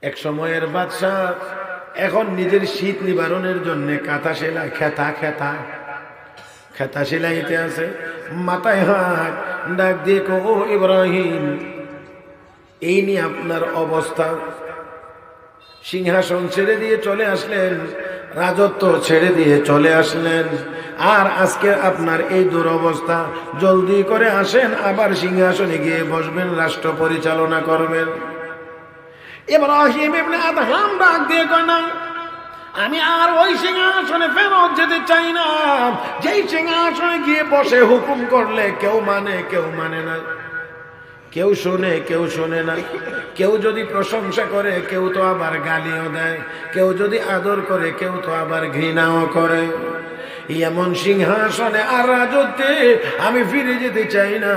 এক সময়ের বাদশাহ এখন নিজের শীত নিবারণের জন্য কাঁথা সেলাই খেতা সেলাইতে আছে, মাথায় হাত, ডাক দিয়ে কো, ও ইব্রাহিম, এই নিয়ে আপনার অবস্থা। সিংহাসন ছেড়ে দিয়ে চলে আসলেন, রাজত্ব ছেড়ে দিয়ে চলে আসলেন, আর আজকে আপনার এই দুরবস্থা। জলদি করে আসেন, আবার সিংহাসনে গিয়ে বসবেন, রাষ্ট্র পরিচালনা করবেন। ইব্রাহিম ইবনে আদহাম ডাক দিয়ে কয়, না, আমি আর ওই সিংহাসনে ফেরত যেতে চাই না। যেই সিংহাসনে গিয়ে বসে হুকুম করলে কেউ মানে না, কেউ শোনে না। কেউ যদি প্রশংসা করে কেউ তো আবার গালিও দেয়, কেউ যদি আদর করে কেউ তো আবার ঘৃণাও করে। এমন সিংহাসনে আর রাজত্বে আমি ফিরে যেতে চাই না।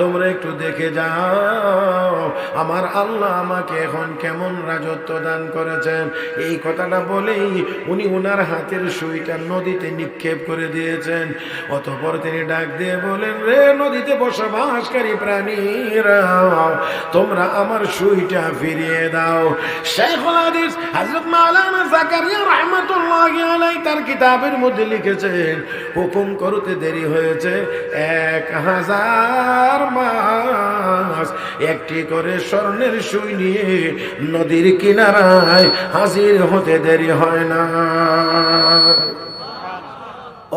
তোমরা একটু দেখে যাও আমার আল্লাহ আমাকে এখন কেমন রাজত্ব দান করেছেন। এই কথাটা বলেই উনি ওনার হাতের সুইটা নদীতে নিক্ষেপ করে দিয়েছেন। অতঃপর তিনি ডাক দিয়ে বলেন, রে নদীতে বসবাসকারী প্রাণীরা, তোমরা আমার সুইটা ফিরিয়ে দাও। শাইখুল হাদিস হযরত মাওলানা জাকারিয়া রাহমাতুল্লাহি আলাইহি তার কিতাবের মধ্যে লিখেছেন, হুকুম করতে দেরি হয়েছে 1000 মাস, একটি করে স্বর্ণের সুই নিয়ে নদীর কিনারায় হাজির হতে দেরি হয় না।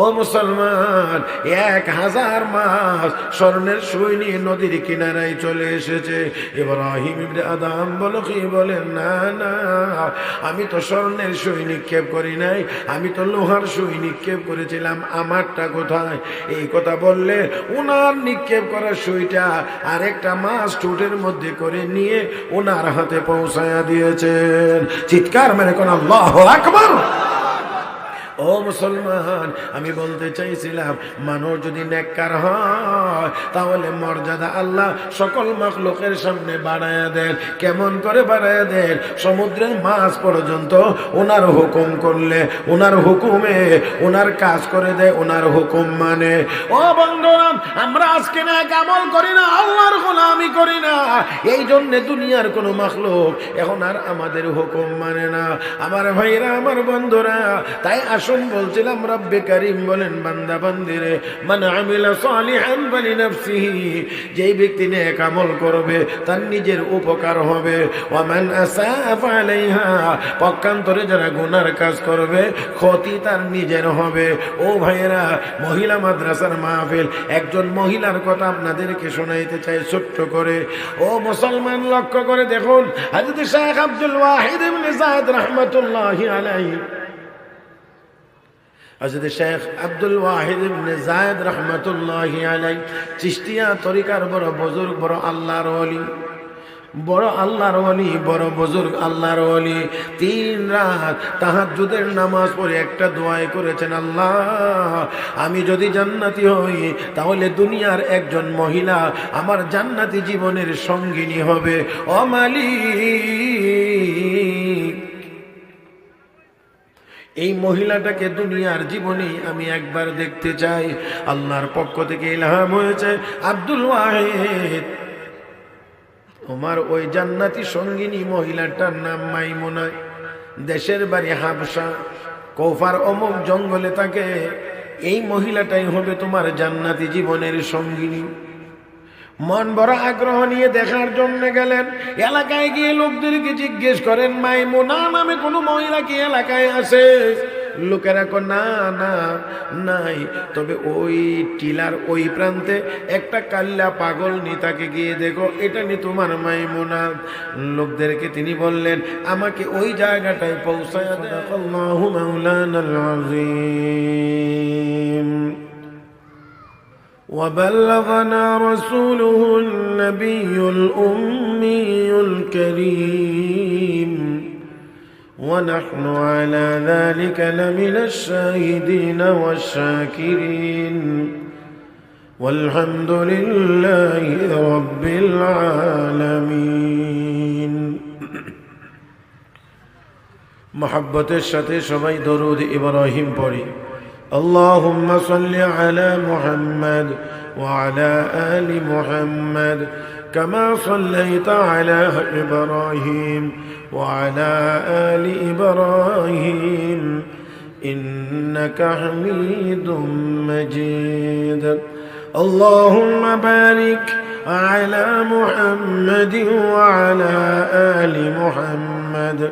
ও মুসলমান, 1000 মাস স্বর্ণের সুই নিয়ে নদীর কিনারায় চলে এসেছে। ইব্রাহিম ইবনে আদম বলো কি, বলেন, না না, আমি তো স্বর্ণের সুই নিক্ষেপ করি নাই, আমি তো লোহার সুই নিক্ষেপ করেছিলাম, আমারটা কোথায়? এই কথা বললে ওনার নিক্ষেপ করার সুইটা আরেকটা মাছ ঠোঁটের মধ্যে করে নিয়ে ওনার হাতে পৌঁছায়া দিয়েছেন। চিৎকার মেরে কোন আল্লাহু আকবার। ও মুসলমান, আমি বলতে চাইছিলাম, মানুষ যদি নেককার হয় তাহলে মর্যাদা আল্লাহ সকল মাখলুকের সামনে বাড়ায়া দেন। কেমন করে বাড়ায়া দেন? সমুদ্রের মাছ পর্যন্ত ওনার হুকুম করলে ওনার হুকুমে ওনার কাজ করে দেয়, ওনার হুকুম মানে। ও বন্ধুরা, আমরা আজকে নেক আমল করি না, আল্লাহর গোলামি করি না, এই জন্য দুনিয়ার কোনো মাখলুক এখন আর আমাদের হুকুম মানে না। আমার ভাইরা, আমার বন্ধুরা, তাই বলছিলাম রব্বে কারীম বলেন, বান্দা বান্দিরে, মান আমিলা সালিহান ফালিনাফসিহি, যেই ব্যক্তি নেক আমল করবে তার নিজের উপকার হবে। ওয়া মান আসাআ ফালাইহা, পক্ষান্তরে যারা গুনার কাজ করবে ক্ষতি তার নিজের হবে। ও ভাইয়েরা, মহিলা মাদ্রাসার মাহফিল, একজন মহিলার কথা আপনাদেরকে শোনাইতে চাই ছোট্ট করে। ও মুসলমান, লক্ষ্য করে দেখুন, হযরত শেখ আব্দুল ওয়াহিদ ইবনে যায়েদ রাহমাতুল্লাহি আলাইহি, হযরত শেখ আব্দুল ওয়াহিদ ইবনে যায়েদ রাহমাতুল্লাহি আলাইহি চিশতিয়া তরিকার বড় বুজুর্গ, বড় আল্লাহর ওলি, বড় আল্লাহর ওলি, বড় বুজুর্গ আল্লাহর ওলি। 3 রাত তাহাজ্জুদের নামাজ পড়ে একটা দোয়াই করেছেন, আল্লাহ, আমি যদি জান্নাতি হই তাহলে দুনিয়ার একজন মহিলা আমার জান্নাতি জীবনের সঙ্গিনী হবে। ও মালিক, এই মহিলাটাকে দুনিয়ার জীবনে আমি একবার দেখতে চাই। আল্লাহর পক্ষ থেকে ইলহাম হয়েছে, আব্দুল ওয়াহিদ, তোমার ওই জান্নাতি সঙ্গিনী মহিলাটার নাম মাইমুনা, দেশের বাড়ি হাবশা, কৌফার অমুক জঙ্গলে থাকে, এই মহিলাটাই হবে তোমার জান্নাতি জীবনের সঙ্গিনী। মন বড় আগ্রহ নিয়ে দেখার জন্য গেলেন। এলাকায় গিয়ে লোকদেরকে জিজ্ঞেস করেন, মাইমুনা নামে কোনো মহিলা কি এলাকায় আছে? লোকেরা কয়, না না, নাই, তবে ওই টিলার ওই প্রান্তে একটা কাল্লা পাগল নি, তাকে গিয়ে দেখো, এটা নি তোমার মাইমুনা। লোকদেরকে তিনি বললেন, আমাকে ওই জায়গাটায় পৌঁছায়া দেয়। আল্লাহু মাওলানাল আযীম। وبلغنا رسوله النبي الأمي الكريم ونحن على ذلك لمن الشاهدين والشاكرين والحمد لله رب العالمين। محبة الشتي شبي درود إبراهيم পড়ি। اللهم صل على محمد وعلى آل محمد كما صليت على إبراهيم وعلى آل إبراهيم إنك حميد مجيد اللهم بارك على محمد وعلى آل محمد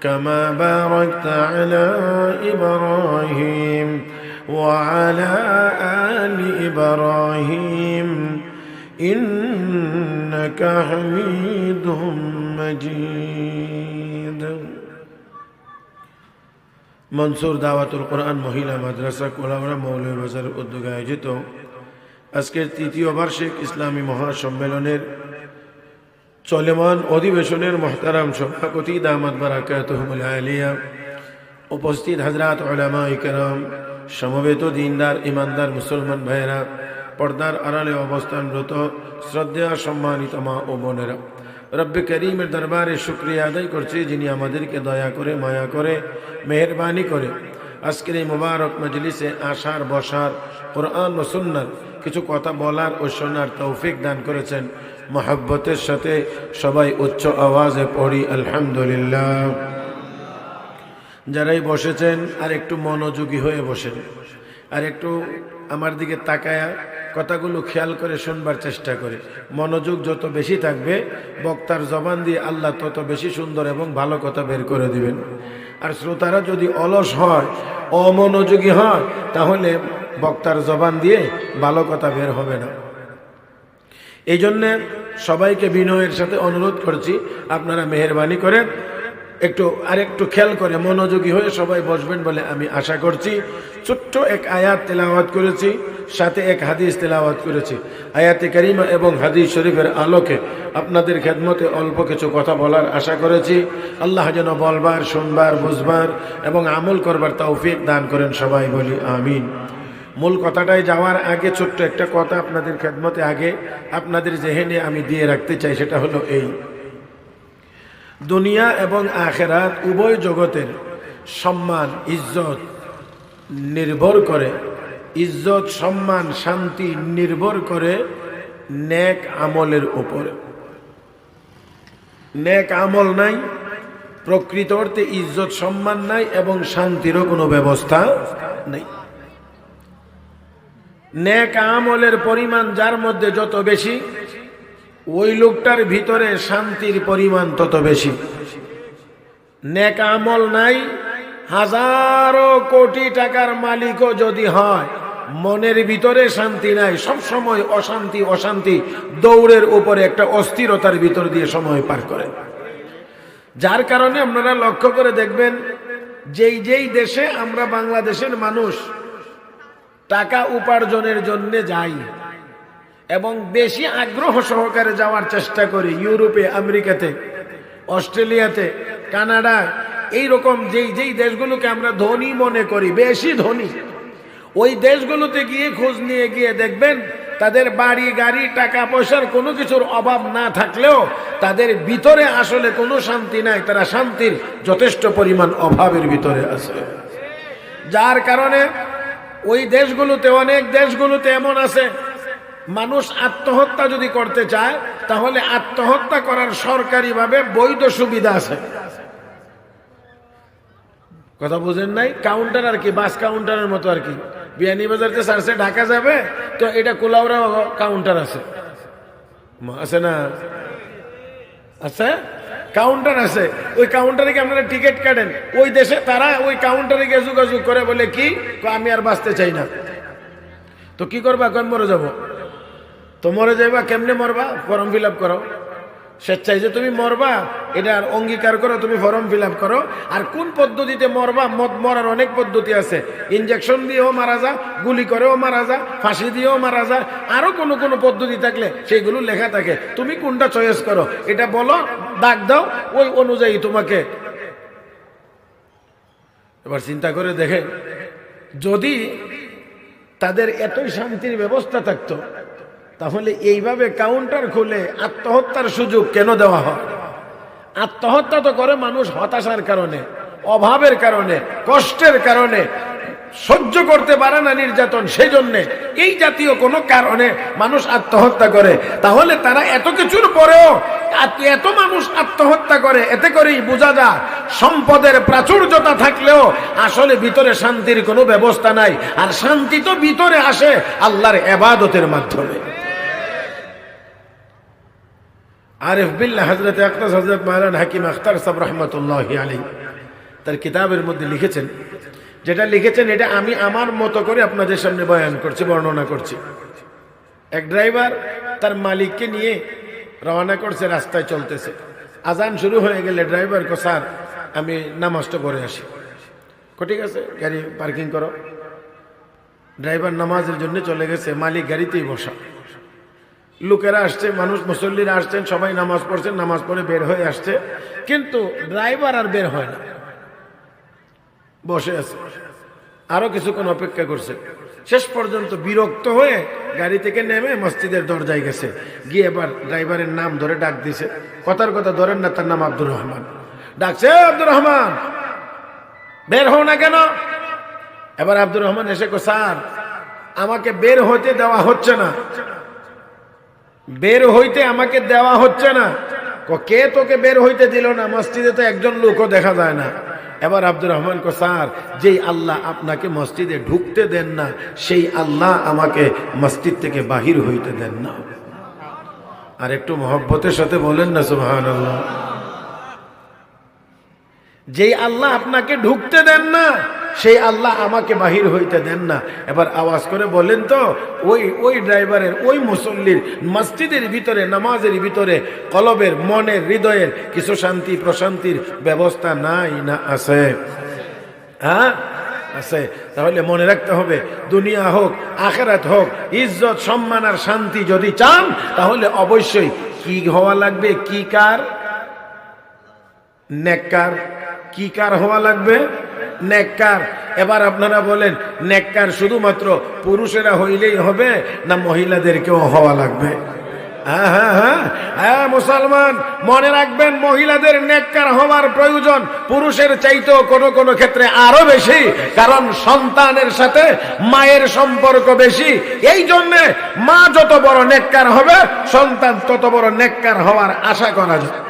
كما باركت على إبراهيم وعلى آل إبراهيم إنك حميد مجيد মনসুর দাওয়াতুল কোরআন মহিলা মাদ্রাসা কোলাউড়া মৌলভীবাজার উদ্যোগে আয়োজিত আজকের তৃতীয় বার্ষিক ইসলামী মহাসম্মেলনের চলমান অধিবেশনের মুহতারাম সভাপতি দামাত বারাকাতুহুল আলিয়া, উপস্থিত হযরত উলামায়ে কেরাম, সমবেত দিনদার ইমানদার মুসলমান ভাইয়েরা, পর্দার আড়ালে অবস্থানরত শ্রদ্ধেয় সম্মানিত মা ও বোনেরা, রব্বে করিমের দরবারে শুকরিয়া আদায় করছি যিনি আমাদেরকে দয়া করে মায়া করে মেহেরবানি করে আজকের এই মুবারক মজলিসে আসার বসার, কোরআন ও সুন্নাহর কিছু কথা বলার ও শোনার তৌফিক দান করেছেন। মহব্বতের সাথে সবাই উচ্চ আওয়াজে পড়ি আলহামদুলিল্লাহ। যারাই বসেছেন আর একটু মনোযোগী হয়ে বসেন, আর একটু আমার দিকে তাকায়া কথাগুলো খেয়াল করে শুনবার চেষ্টা করে। মনোযোগ যত বেশি থাকবে বক্তার জবান দিয়ে আল্লাহ তত বেশি সুন্দর এবং ভালো কথা বের করে দিবেন। আর শ্রোতারা যদি অলস হয়, অমনোযোগী হয়, তাহলে বক্তার জবান দিয়ে ভালো কথা বের হবে না। এই জন্যে সবাইকে বিনয়ের সাথে অনুরোধ করছি, আপনারা মেহেরবানি করে একটু খেয়াল করে মনোযোগী হয়ে সবাই বসবেন বলে আমি আশা করছি। ছোট্ট এক আয়াত তেলাওয়াত করেছি, সাথে এক হাদিস তেলাওয়াত করেছি। আয়াতে কারিমা এবং হাদিস শরীফের আলোকে আপনাদের খেদমতে অল্প কিছু কথা বলার আশা করেছি। আল্লাহ যেন বলবার, শুনবার, বুঝবার এবং আমল করবার তৌফিক দান করেন, সবাই বলি আমিন। মূল কথাটায় যাওয়ার আগে ছোট্ট একটা কথা আপনাদের খেদমতে আগে আপনাদের জেহেনে আমি দিয়ে রাখতে চাই। সেটা হলো এই, দুনিয়া এবং আখিরাত উভয় জগতের সম্মান ইজ্জত নির্ভর করে, ইজ্জত সম্মান শান্তি নির্ভর করে নেক আমলের উপরে। নেক আমল নাই, প্রকৃত অর্থে ইজ্জত সম্মান নাই এবং শান্তিরও কোনো ব্যবস্থা নেই। নেক আমলের পরিমাণ যার মধ্যে যত বেশি, ওই লোকটার ভিতরে শান্তির পরিমাণ তত বেশি। নেক আমল নাই, হাজারো কোটি টাকার মালিকও যদি হয়, মনের ভিতরে শান্তি নাই, সব সময় অশান্তি অশান্তি, দৌড়ের উপরে একটা অস্থিরতার ভিতর দিয়ে সময় পার করে। যার কারণে আপনারা লক্ষ্য করে দেখবেন, যেই দেশে আমরা বাংলাদেশের মানুষ টাকা উপার্জনের জন্য যাই এবং বেশি আগ্রহ সহকারে যাওয়ার চেষ্টা করি, ইউরোপে, আমেরিকাতে, অস্ট্রেলিয়াতে, কানাডায়, এইরকম যেই দেশগুলোকে আমরা ধনী মনে করি, বেশি ধনী, ওই দেশগুলোতে গিয়ে খোঁজ নিয়ে গিয়ে দেখবেন তাদের বাড়ি গাড়ি টাকা পয়সার কোনো কিছুর অভাব না থাকলেও তাদের ভিতরে আসলে কোনো শান্তি নাই। তারা শান্তির যথেষ্ট পরিমাণ অভাবের ভিতরে আছে। যার কারণে ওই দেশগুলোতে, অনেক দেশগুলোতে এমন আছে, মানুষ আত্মহত্যা যদি করতে চায় তাহলে আত্মহত্যা করার সরকারিভাবে বৈধ সুবিধা আছে। কথা বুঝেন নাই? কাউন্টার আর কি, বাস কাউন্টারের মতো আর কি। বিয়ানীবাজারতে সারছে ঢাকা যাবে, তো এটা কুলাউড়া কাউন্টার আছে, আছে না? আছে, কাউন্টার আছে। ওই কাউন্টারে কি আপনারা টিকিট কাটেন? ওই দেশে তারা ওই কাউন্টারে গিয়ে যোগাযোগ করে, বলে কি আমি আর বাঁচতে চাই না। তো কি করবা? কোন মরে যাব? তো মরে যাইবা, কেমনে মরবা? ফর্ম ফিল আপ করো, স্বেচ্ছায় যে তুমি মরবা এটার অঙ্গীকার করো, তুমি ফর্ম ফিল আপ করো। আর কোন পদ্ধতিতে মরবা? মরার অনেক পদ্ধতি আছে। ইনজেকশন দিয়েও মারা যা, গুলি করেও মারা যা, ফাঁসি দিয়েও মারা যা, আরো কোনো পদ্ধতি থাকলে সেইগুলো লেখা থাকে। তুমি কোনটা চয়েস করো এটা বলো, দাগ দাও, ওই অনুযায়ী তোমাকে। এবার চিন্তা করে দেখেন, যদি তাদের এতই শান্তির ব্যবস্থা থাকতো, তাহলে এইভাবে কাউন্টার খুলে আত্মহত্যার সুযোগ কেন দেওয়া হয়? আত্মহত্যা তো করে মানুষ হতাশার কারণে, অভাবের কারণে, কষ্টের কারণে, সহ্য করতে পারে না নির্যাতন, সেই জন্যে এই জাতীয় কোনো কারণে মানুষ আত্মহত্যা করে, তাহলে তারা এত কিছুর পরেও এত মানুষ আত্মহত্যা করে, এতে করেই বোঝা যায় সম্পদের প্রাচুর্যতা থাকলেও আসলে ভিতরে শান্তির কোনো ব্যবস্থা নাই। আর শান্তি তো ভিতরে আসে আল্লাহর ইবাদতের মাধ্যমে। আরিফ বিল্লাহ হযরত আকতাস হযরত মাওলানা হাকিম আখতার সাহেব রাহমাতুল্লাহি আলাইহি তার কিতাবের মধ্যে লিখেছেন, যেটা লিখেছেন এটা আমি আমার মতো করে আপনাদের সামনে বয়ান করছি, বর্ণনা করছি। এক ড্রাইভার তার মালিককে নিয়ে রওনা করছে, রাস্তায় চলতেছে, আজান শুরু হয়ে গেলে ড্রাইভার কো স্যার আমি নামাজটা পড়ে আসি। ঠিক আছে, গাড়ি পার্কিং করো। ড্রাইভার নামাজের জন্য চলে গেছে, মালিক গাড়িতেই বসা। লোকেরা আসছে, মানুষ মুসল্লিরা আসছেন, সবাই নামাজ পড়ছেন, নামাজ পড়ে বের হয়ে আসছে, কিন্তু ড্রাইভার আর বের হয় না, বসে আছে। আরো কিছুক্ষণ অপেক্ষা করছে, শেষ পর্যন্ত বিরক্ত হয়ে গাড়ি থেকে নেমে মসজিদের দরজায় গেছে, গিয়ে এবার ড্রাইভারের নাম ধরে ডাক দিছে। কথার কথা ধরেন না, তার নাম আব্দুর রহমান। ডাকছে, আব্দুর রহমান বের হও না কেন? এবার আব্দুর রহমান এসে কো স্যার আমাকে বের হইতে দেওয়া হচ্ছে না, বের হইতে আমাকে দেওয়া হচ্ছে না। কে তোকে বের হইতে দিল না? মসজিদে তো একজন লোকও দেখা যায় না। এবার আব্দুর রহমান কো স্যার যেই আল্লাহ আপনাকে মসজিদে ঢুকতে দেন না, সেই আল্লাহ আমাকে মসজিদ থেকে বাহির হইতে দেন না। আর একটু মহব্বতের সাথে বলেন না সুবহানাল্লাহ। যেই আল্লাহ আপনাকে ঢুকতে দেন না, সেই আল্লাহ আমাকে বাহির হইতে দেন না। এবার আওয়াজ করে বলেন তো, ওই ড্রাইভারের, ওই মুসল্লির মসজিদের ভিতরে, নামাজের ভিতরে, কলবের, মনের, হৃদয়ের কিছু শান্তি প্রশান্তির ব্যবস্থা নাই না আছে? হ্যাঁ আছে। তাহলে মনে রাখতে হবে, দুনিয়া হোক আখিরাত হোক, ইজ্জত সম্মান আর শান্তি যদি চান, তাহলে অবশ্যই কি হওয়া লাগবে? কি কার? নেককার। কি কার হওয়া লাগবে? নেককার। এবার আপনারা বলেন, নেককার শুধুমাত্র পুরুষেরা হইলেই হবে না মহিলাদেরকেও হওয়া লাগবে? হ্যাঁ হ্যাঁ হ্যাঁ হ্যাঁ মুসলমান, মনে রাখবেন মহিলাদের নেককার হওয়ার প্রয়োজন পুরুষের চাইতেও কোনো কোনো ক্ষেত্রে আরো বেশি, কারণ সন্তানের সাথে মায়ের সম্পর্ক বেশি। এই জন্যে মা যত বড় নেককার হবে, সন্তান তত বড় নেককার হওয়ার আশা করা যায়।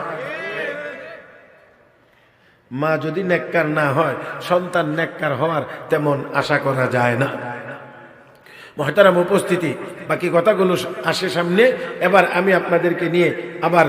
মা যদি নেককার না হয়, সন্তান নেককার হওয়ার তেমন আশা করা যায় না। মহতারাম উপস্থিতি, বাকি কথাগুলো আসে সামনে। এবার আমি আপনাদেরকে নিয়ে আবার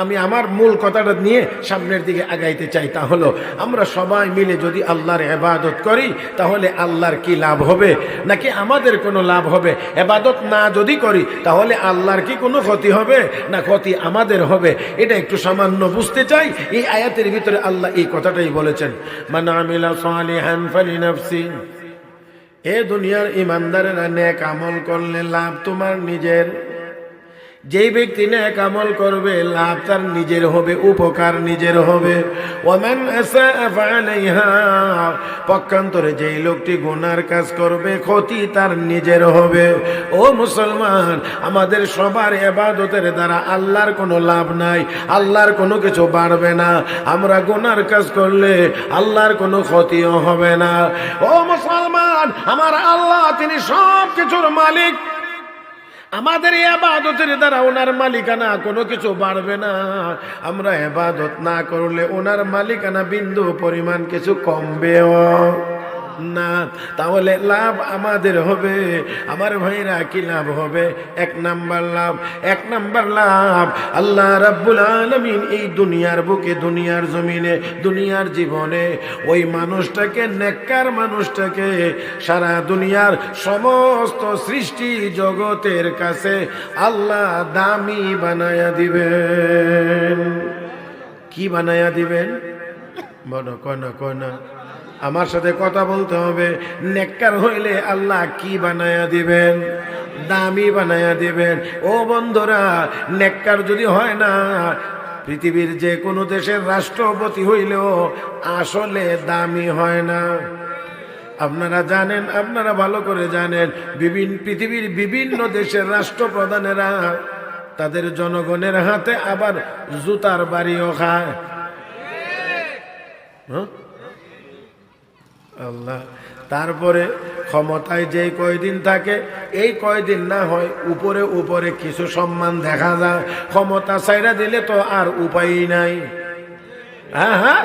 আমি আমার মূল কথাটা নিয়ে সামনের দিকে আগাইতে চাই। তা হলো, আমরা সবাই মিলে যদি আল্লাহর ইবাদত করি, তাহলে আল্লাহর কি লাভ হবে, নাকি আমাদের কোনো লাভ হবে? ইবাদত না যদি করি, তাহলে আল্লাহর কি কোনো ক্ষতি হবে, না ক্ষতি আমাদের হবে? এটা একটু সামান্য বুঝতে চাই। এই আয়াতের ভিতরে আল্লাহ এই কথাটাই বলেছেন, মান আমিলা সালিহান ফালিনাফসি। এ দুনিয়ার ইমানদারেরা নেক আমল করলে লাভ তোমার নিজের। যেই ব্যক্তি নেক আমল করবে, লাভ তার নিজের হবে, উপকার নিজের হবে। ওয়ামান আসাআ ফাআলাইহা, পক্ষান্তরে যেই লোকটি গুনার কাজ করবে, ক্ষতি তার নিজের হবে। ও মুসলমান, আমাদের সবার ইবাদতের দ্বারা আল্লাহর কোনো লাভ নাই, আল্লাহর কোনো কিছু বাড়বে না। আমরা গুনার কাজ করলে আল্লাহর কোনো ক্ষতিও হবে না। ও মুসলমান, আমার আল্লাহ তিনি সব কিছুর মালিক। আমাদের ইবাদতের দ্বারা ওনার মালিকানা কোনো কিছু বাড়বে না। আমরা ইবাদত না করলে ওনার মালিকানা বিন্দু পরিমাণ কিছু কমবেও না। তাহলে লাভ আমাদের হবে। আমার ভাইরা, কি লাভ হবে? এক নাম্বার লাভ, আল্লাহ রাব্বুল আলামিন এই দুনিয়ার বুকে, দুনিয়ার জমিনে, দুনিয়ার জীবনে ওই মানুষটাকে, নেককার মানুষটাকে সারা দুনিয়ার সমস্ত সৃষ্টি জগতের কাছে আল্লাহ দামি বানায়া দিবেন। কি বানায়া দিবেন? বলো, কনা আমার সাথে কথা বলতে হবে। নেককার হইলে আল্লাহ কি বানায়া দিবেন? দামি বানায়া দিবেন। ও বন্ধুরা, নেককার যদি হয় না, পৃথিবীর যে কোনো দেশের রাষ্ট্রপতি হইলেও আসলে দামি হয় না। আপনারা জানেন, আপনারা ভালো করে জানেন, পৃথিবীর বিভিন্ন দেশের রাষ্ট্রপ্রধানেরা তাদের জনগণের হাতে আবার জুতার বাড়িও খায়। আল্লাহ। তারপরে ক্ষমতায় যে কয়দিন থাকে এই কয়দিন না হয় উপরে উপরে কিছু সম্মান দেখা যায়, ক্ষমতা ছাইড়া দিলে তো আর উপায়ই নাই। হ্যাঁ হ্যাঁ,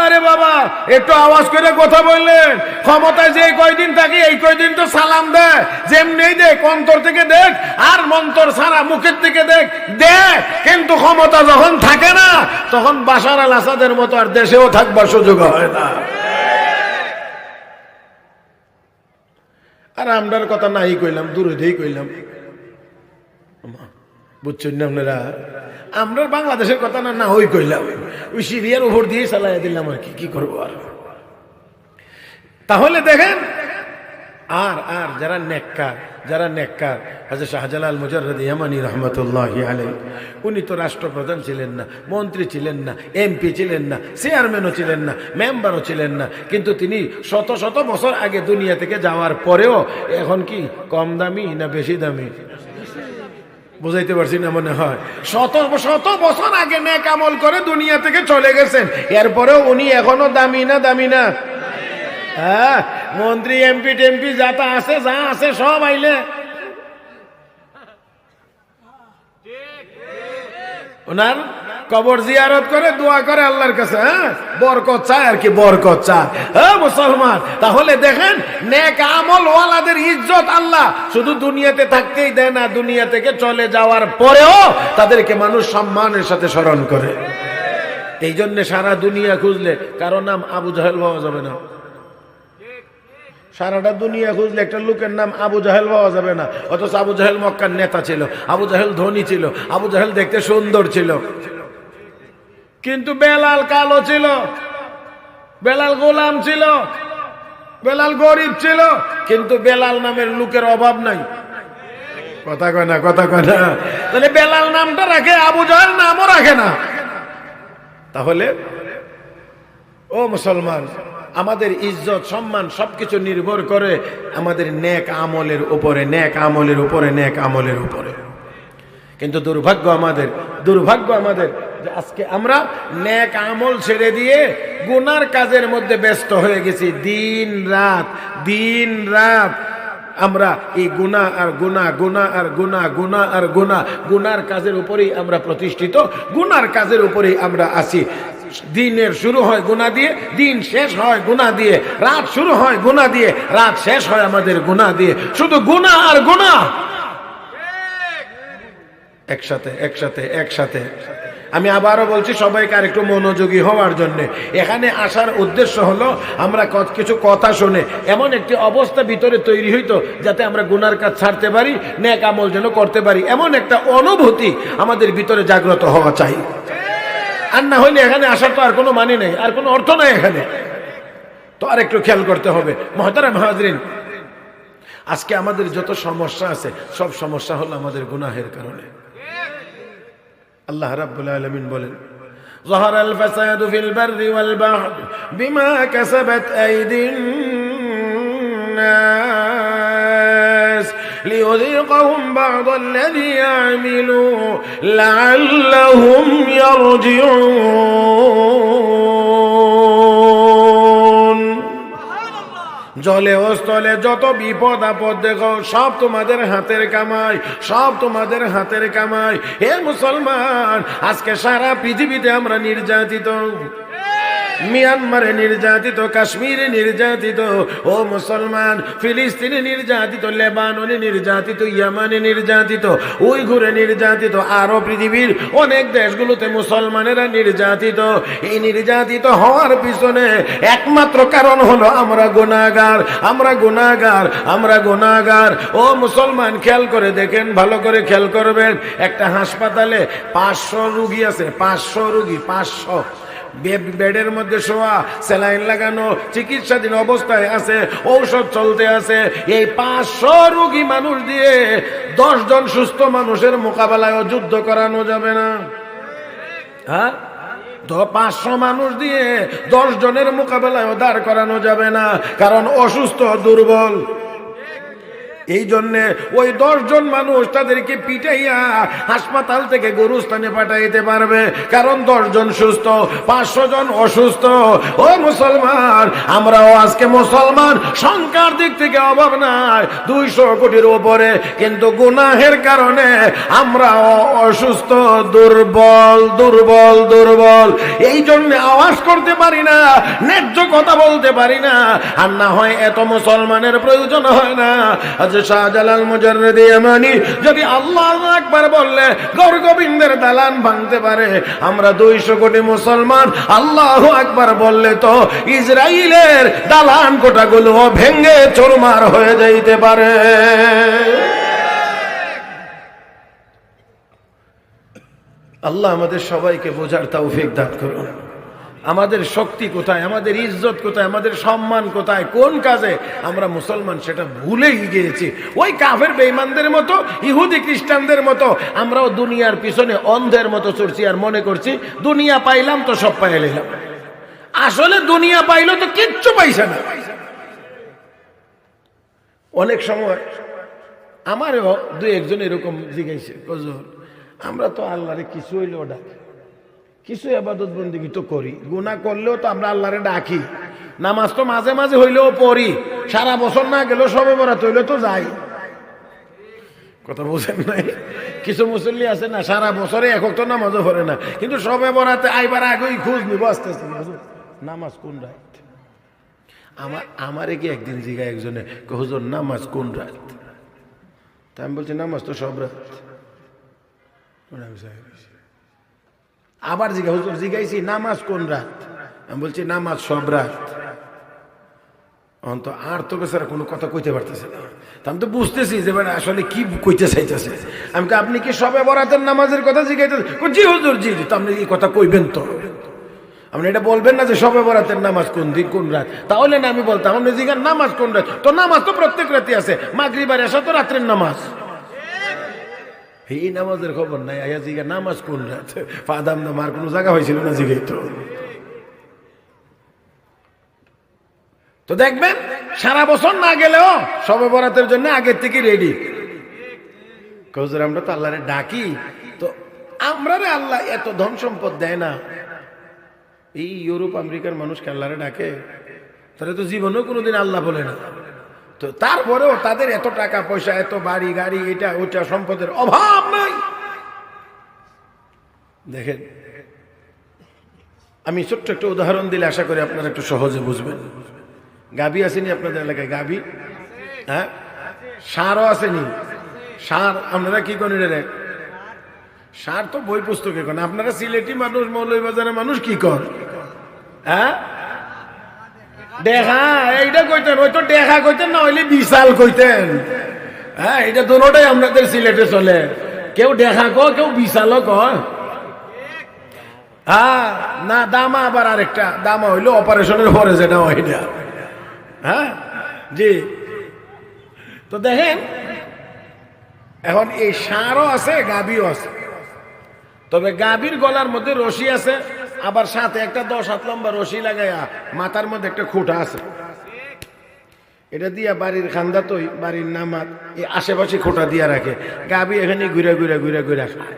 আরে বাবা একটু আওয়াজ করে কথা বললেন। ক্ষমতায় যে কয়দিন থাকে এই কয়দিন তো সালাম দেয়, যেমনি দেখ অন্তর থেকে দেখ আর মন্তর সারা মুখের থেকে দেখ দেখ, কিন্তু ক্ষমতা যখন থাকে না তখন বাশার আল আসাদের মতো আর দেশেও থাকবার সুযোগ হয় না। আর আমরার কথা নাই কইলাম, দূরে দিয়ে কইলাম, বুঝছেন না আপনারা? আমরা বাংলাদেশের কথা না না ওই কইলাম, ওই সিরিয়ার উপর দিয়ে চালাই দিলাম আর কি করবো আর। তাহলে দেখেন আর আর যারা নেককার হযরত শাহজালাল মুজাররদ ইয়ামানি রাহমাতুল্লাহি আলাইহি, উনি তো রাষ্ট্রপ্রধান ছিলেন না, মন্ত্রী ছিলেন না, এমপি ছিলেন না, চেয়ারম্যানও ছিলেন না, মেম্বারও ছিলেন না, কিন্তু তিনি শত শত বছর আগে দুনিয়া থেকে যাওয়ার পরেও এখন কি কম দামি না বেশি দামি? বুঝাইতে পারছি না মনে হয়? শত শত বছর আগে নেক আমল করে দুনিয়া থেকে চলে গেছেন, এরপরেও উনি এখনো দামি না? হ্যাঁ, মন্ত্রী এমপি টেমপি যা আছে সব আইলে ওনার কবর জিয়ারত করে দোয়া করে আল্লাহর কাছে, হ্যাঁ বরকত চায় আর কি, বরকত চায়। হ্যাঁ মুসলমান, তাহলে দেখেন নেক আমল ওয়ালাদের ইজ্জত আল্লাহ শুধু দুনিয়াতে থাকতেই দেয় না, দুনিয়া থেকে চলে যাওয়ার পরেও তাদেরকে মানুষ সম্মানের সাথে স্মরণ করে। এই জন্য সারা দুনিয়া খুঁজলে কারো নাম আবু জাহেল পাওয়া যাবে না। সারাটা দুনিয়া খুঁজলে একটা লোকের নাম আবু জাহেল পাওয়া যাবে না, অথচ আবু জাহেল মক্কার নেতা ছিল, আবু জাহেল ধনী ছিল, আবু জাহেল দেখতে সুন্দর ছিল, কিন্তু বেলাল কালো ছিল, বেলাল গোলাম ছিল, বেলাল গরিব ছিল, কিন্তু বেলাল নামের লোকের অভাব নাই। কথা কয় না? তাহলে বেলাল নামটা রাখে, আবু জাহেল নামও রাখে না। তাহলে ও মুসলমান, আমাদের ইজ্জত সম্মান সবকিছু নির্ভর করে আমাদের নেক আমলের উপরে। কিন্তু দুর্ভাগ্য আমাদের যে আজকে আমরা নেক আমল ছেড়ে দিয়ে গুনার কাজের মধ্যে ব্যস্ত হয়ে গেছি। দিন রাত আমরা এই গুনার কাজের উপরেই আমরা প্রতিষ্ঠিত, গুনার কাজের উপরেই আমরা আছি। দিনের শুরু হয় গুনাহ দিয়ে, দিন শেষ হয় গুনাহ দিয়ে, রাত শুরু হয় গুনাহ দিয়ে, রাত শেষ হয় আমাদের গুনাহ দিয়ে, শুধু গুনাহ আর গুনাহ একসাথে। আমি আবারও বলছি সবাইকে আর একটু মনোযোগী হওয়ার জন্য। এখানে আসার উদ্দেশ্য হলো আমরা কিছু কথা শুনে এমন একটি অবস্থা ভিতরে তৈরি হইতো যাতে আমরা গুনার কাজ ছাড়তে পারি, নেক আমল যেন করতে পারি, এমন একটা অনুভূতি আমাদের ভিতরে জাগ্রত হওয়া চাই। আর না হইলে এখানে আসার তো আর কোনো মানে নেই, আর কোনো অর্থ নাই এখানে। তো আর একটু খেয়াল করতে হবে মুহতারাম হাজরিন, আজকে আমাদের যত সমস্যা আছে সব সমস্যা হলো আমাদের গুনাহের কারণে। আল্লাহ রাব্বুল আলামিন বলেন, ظهر الفساد في البر والبحر بما كسبت أيدي الناس ليذيقهم بعض الذي عملوا لعلهم يرجعون। জলে ও স্থলে যত বিপদ আপদ দেখো সব তোমাদের হাতের কামাই, হে মুসলমান, আজকে সারা পৃথিবীতে আমরা নির্যাতিত। মিয়ানমারে নির্যাতিত, কাশ্মীরে নির্যাতিত, ও মুসলমান, ফিলিস্তিনে নির্যাতিত, লেবাননে নির্যাতিত, ইয়ামানে নির্যাতিত, উইঘুরে নির্যাতিত, আরো পৃথিবীর অনেক দেশগুলোতে মুসলমানেরা নির্যাতিত। এই নির্যাতিত হওয়ার পিছনে একমাত্র কারণ হলো আমরা গুনাহগার। ও মুসলমান, খেয়াল করে দেখেন, ভালো করে খেয়াল করবেন, একটা হাসপাতালে 500 রোগী আছে, 500 বেডের মধ্যে শোয়া, স্যালাইন লাগানো, চিকিৎসাধীন অবস্থায় আছে, ঔষধ চলতে আছে। এই 500 রোগী মানুষ দিয়ে 10 জন সুস্থ মানুষের মোকাবেলায় যুদ্ধ করানো যাবে না? হ্যাঁ, 500 মানুষ দিয়ে 10 জনের মোকাবেলায় দাঁড় করানো যাবে না, কারণ অসুস্থ, দুর্বল। এই জন্যে ওই 10 জন মানুষ তাদেরকে পিটাইয়া হাসপাতাল থেকে গোরস্থানে পাঠাইতে পারবে, কারণ 10 জন সুস্থ, 500 জন অসুস্থ। ও মুসলমান, আমরাও আজকে মুসলমান, সংখ্যার দিক থেকে অভাব নাই, 200 কোটির উপরে, কিন্তু গুনাহের কারণে আমরাও অসুস্থ, দুর্বল দুর্বল দুর্বল। এই জন্য আওয়াজ করতে পারি না, ন্যায্য কথা বলতে পারি না। আর না হয় এত মুসলমানের প্রয়োজন হয় না। শাহজালাল মুজাররিদি ইয়ামানি যদি আল্লাহু আকবার বললে গৌর গোবিন্দের দালান ভাঙতে পারে, আমরা 200 কোটি মুসলমান আল্লাহু আকবার বললে তো ইসরাইলের দালান কোটাগুলো ভেঙে চুরমার হয়ে যাইতে পারে। আল্লাহ আমাদের সবাইকে বোঝার তৌফিক দান করুন। আমাদের শক্তি কোথায়, আমাদের ইজ্জত কোথায়, আমাদের সম্মান কোথায়, কোন কাজে আমরা মুসলমান সেটা ভুলেই গিয়েছি। ওই কাফের বেঈমানদের মতো, ইহুদি খ্রিস্টানদের মতো আমরাও দুনিয়ার পিছনে অন্ধের মতো চড়ছি আর মনে করছি দুনিয়া পাইলাম তো সব পাইয়ে নিলাম। আসলে দুনিয়া পাইলো তো কিচ্ছু পাইছে না। অনেক সময় আমারও 2-1 জন এরকম জিজ্ঞাসা, হুজুর আমরা তো আল্লাহরে কিছু হইলেও ডাকি, কিছু ইবাদত বন্দেগী তো করি, গুনাহ করলেও তো আমরা আল্লাহরে ডাকি, নামাজ তো মাঝে মাঝে হইলেও পড়ি, সারা বছর না গেলেও সবে বরাত হইলে তো যাই। কথা বুঝেন নাই? কিছু মুসল্লি আছে না, সারা বছরে একক তো নামাজও পড়ে না, কিন্তু সবে বরাতে আইবার আগেই খোঁজ নিব আস্তে আস্তে নামাজ কোন রাত। আমারে কি একদিন জিগায় একজনে, হুজুর নামাজ কোন রাত? তা আমি বলছি নামাজ তো সব রাত। আবার হুজুর জিগাইছি নামাজ কোন রাত? আমি বলছি নামাজ সব রাত। অন্ত আর তো বেচারা কোনো কথা কইতে পারতেছে না। আমি তো বুঝতেছি যে আসলে কি কইতে চাইতেছে। আমি আপনি কি সবে বরাতের নামাজের কথা জিগাইতেছেন? জি হুজুর, জি জি। তো আপনি এই কথা কইবেন তো, আপনি এটা বলবেন না যে সবে বরাতের নামাজ কোন দিন কোন রাত, তাহলে না আমি বলতাম। আপনি জিগান নামাজ কোন রাত, তো নামাজ তো প্রত্যেক রাতে আছে, মাগরিব আর এশা তো রাত্রের নামাজ। এই নামাজের খবর নাই, আয়া জিগা নামাজ কোন রাত? ফাদাম না মার কোনো জায়গা হয়েছিল না জিগাই তো দেখবেন সারা বছর না গেলেও সবে বরাতের জন্য আগের থেকে রেডি। হুজুর আমরা তো আল্লাহরে ডাকি, তো আমরা রে আল্লাহ এত ধন সম্পদ দেয় না। এই ইউরোপ আমেরিকার মানুষকে আল্লাহরে ডাকে, তারা তো জীবনেও কোনোদিন আল্লাহ বলে না। তো তারপরেও তাদের এত টাকা পয়সা, এত বাড়ি গাড়ি, এটা ওইটা, সম্পদের অভাব নাই। দেখেন, আমি ছোট্ট একটা উদাহরণ দিলে আশা করি আপনারা একটু সহজে বুঝবেন। গাভী আসেনি আপনাদের এলাকায়? গাভী, হ্যাঁ, ষাঁড়ও আসেনি? ষাঁড় আপনারা কি করেন রে? ষাঁড় তো বই পুস্তকে করেন। আপনারা সিলেটি মানুষ, মৌলভীবাজারের মানুষ কি কর? হ্যাঁ, দেখা এইটা কইতেন, ওই তো দেখা কইতেন না, হইলে বিশাল কইতেন। হ্যাঁ, এটা দুটোটাই আপনাদের সিলেটে চলে। কেউ দেখা কো, কেউ বিশালও কয়। হ্যাঁ, না দামা আবার আরেকটা দামা হইলো অপারেশনের পরে যেটা ওইটা। হ্যাঁ জি। তো দেখেন, এখন এই ষাঁড়ও আছে, গাভীও আছে। তবে গাভীর গলার মধ্যে রশি আছে, আবার সাথে একটা 10 হাত লম্বা রশি লাগাইয়া মাথার মধ্যে একটা খুঁটা আছে। এটা দিয়া বাড়ির খান্দা তৈ, বাড়ির নামাত এই আশেপাশে খোঁটা দিয়া রাখে। গাভী এখানে ঘুরে ঘুরে ঘুরে ঘুরে খায়।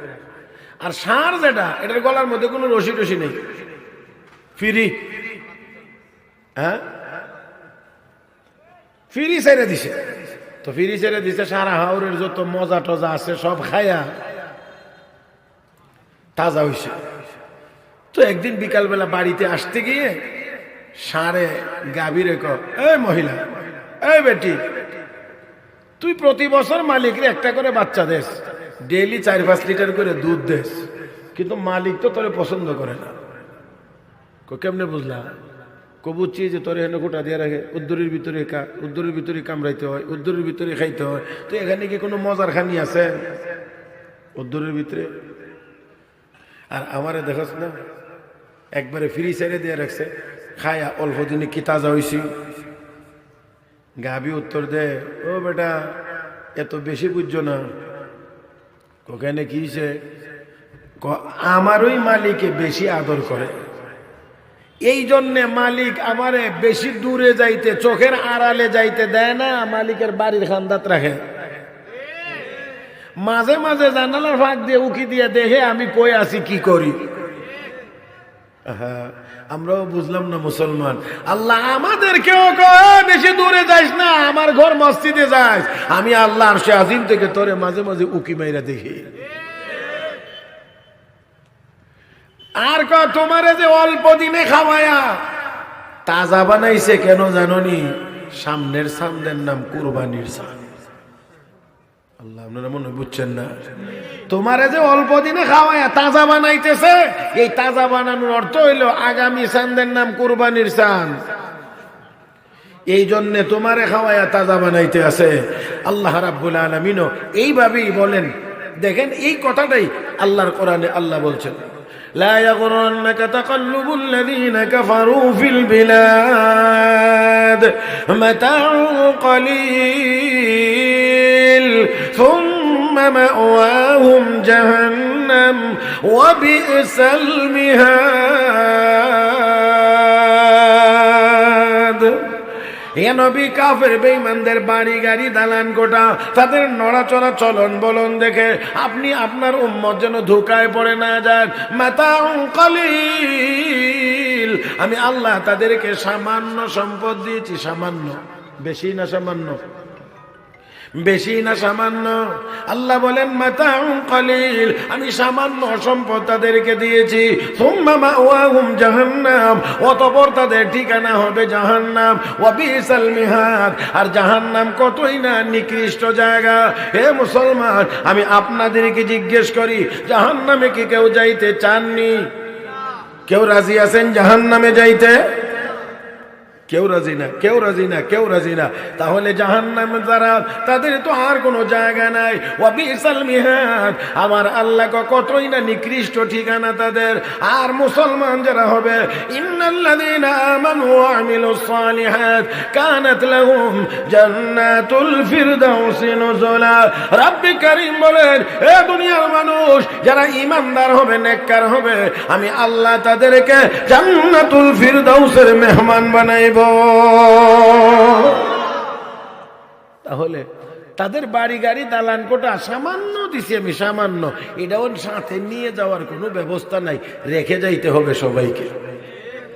আর ষাঁড় যেটা, এটার গলার মধ্যে কোনো রশি টসি নেই, ফ্রি। হ্যাঁ, ফ্রি ছেড়ে দিছে। তো ফ্রি ছেড়ে দিছে, সারা হাওরের যত মজা টজা আছে সব খায়া তাজা হইছে। তো একদিন বিকালবেলা বাড়িতে আসতে গিয়ে ষাঁড়ে গাভীরে কয়, এই মহিলা, এই বেটি, তুই প্রতি বছর মালিকরে একটা করে বাচ্চা দেস, ডেইলি 4-5 লিটার করে দুধ দেস, কিন্তু মালিক তো তোরে পছন্দ করে না। কেমনে বুঝলা? বুঝছি যে তোর এখানে গোটা দিয়ে রাখে, উদ্দুরের ভিতরে উদ্দুরের ভিতরে কামড়াইতে হয়, উদ্দুরের ভিতরে খাইতে হয়। তো এখানে কি কোনো মজার খানি আছে উদ্দুরের ভিতরে? আর আমারে দেখছ না, একবারে ফ্রি ছেড়ে দিয়ে রাখছে, খায়া অল্প দিনে কি তাজা হয়েছি। গাভী উত্তর দে, ও বেটা এত বেশি বুঝছো না। ওখানে কি হয়েছে? আমার ওই মালিকে বেশি আদর করে, এই জন্যে মালিক আমারে বেশি দূরে যাইতে, চোখের আড়ালে যাইতে দেয় না, মালিকের বাড়ির খান্দাত রাখে। মাঝে মাঝে জানালার ফাঁক দিয়ে উকি দিয়ে দেখে আমি কই আছি, কি করি। হ্যাঁ, আমরাও বুঝলাম না মুসলমান। আল্লাহ আমাদেরকেও কয় বেশি দূরে যাইস না, আমার ঘর মসজিদে যাইস। আমি আল্লাহ আরশে আজিম থেকে তোরে মাঝে মাঝে উকি মাইরা দেখি। আর কয় তোমারে যে অল্প দিনে খাওয়ায়া তাজা বানাইছে কেন জানোনি? সামনের সামনের নাম কুরবানির সাম। আল্লাহ, আপনারা মনে বুঝছেন না? তোমারে যে অল্প দিনে খাওয়ায়া তাজা বানাইতেছে, এই তাজা বানানোর অর্থ হইলো আগামী চাঁদের নাম কুরবানির চাঁদ। এই জন্যে তোমারে খাওয়ায়া তাজা বানাইতে আছে। আল্লাহ রাব্বুল আলামিনও এইভাবেই বলেন। দেখেন, এই কথাটাই আল্লাহর কোরআনে আল্লাহ বলছেন, لا يغرنك تقلب الذين كفروا في البلاد متاع قليل ثم مأواهم جهنم وبئس المهاد। এ নবী, কাফের বেঈমানদের বাড়ি গাড়ি দালান কোঠা, তাদের নড়াচড়া চলন বলন দেখে আপনি আপনার উম্মত যেন ধোঁকায় পড়ে না যান। মাতাউন কলিল, আমি আল্লাহ তাদেরকে সামান্য সম্পদ দিয়েছি। সামান্য, বেশি না সামান্য? বেশি না সামান্য? আল্লাহ বলেন মাতাউন কলিল, আমি সামান্য সম্পদ তাদেরকে দিয়েছি। সুম্মা মাওয়াহুম জাহান্নাম, অতঃপর তাদের ঠিকানা হবে জাহান্নাম। ওয়া বিসাল মিহাদ, আর জাহান্নাম কতই না নিকৃষ্ট জায়গা। হে মুসলমান, আমি আপনাদেরকে জিজ্ঞেস করি, জাহান্নামে কি কেউ যাইতে চাননি? কেউ রাজি আছেন জাহান্নামে যাইতে? কেউ রাজি না, কেউ রাজি না, কেউ রাজি না। তাহলে জাহান্নামে যারা, তাদের তো আর কোনো জায়গা নাই। ওয়া বিসাল মিহাদ, আমার আল্লাহ কতই না নিকৃষ্ট ঠিকানা তাদের। আর মুসলমান যারা হবে, ইন্নাল্লাযীনা আমানু ওয়া আমিলুস সালিহাত কানাত লাহুম জান্নাতুল ফিরদাউসি নুজুলা। রব্বি কারীম বলেন, এ দুনিয়ার মানুষ যারা ঈমানদার হবে, নেককার হবে, আমি আল্লাহ তাদেরকে জান্নাতুল ফিরদাউসের মেহমান বানাই। তাহলে তাদের বাড়ি গাড়ি দালান কোটা সামান্য দিছি আমি, সামান্য। এটাও সাথে নিয়ে যাওয়ার কোনো ব্যবস্থা নাই, রেখে যাইতে হবে সবাইকে।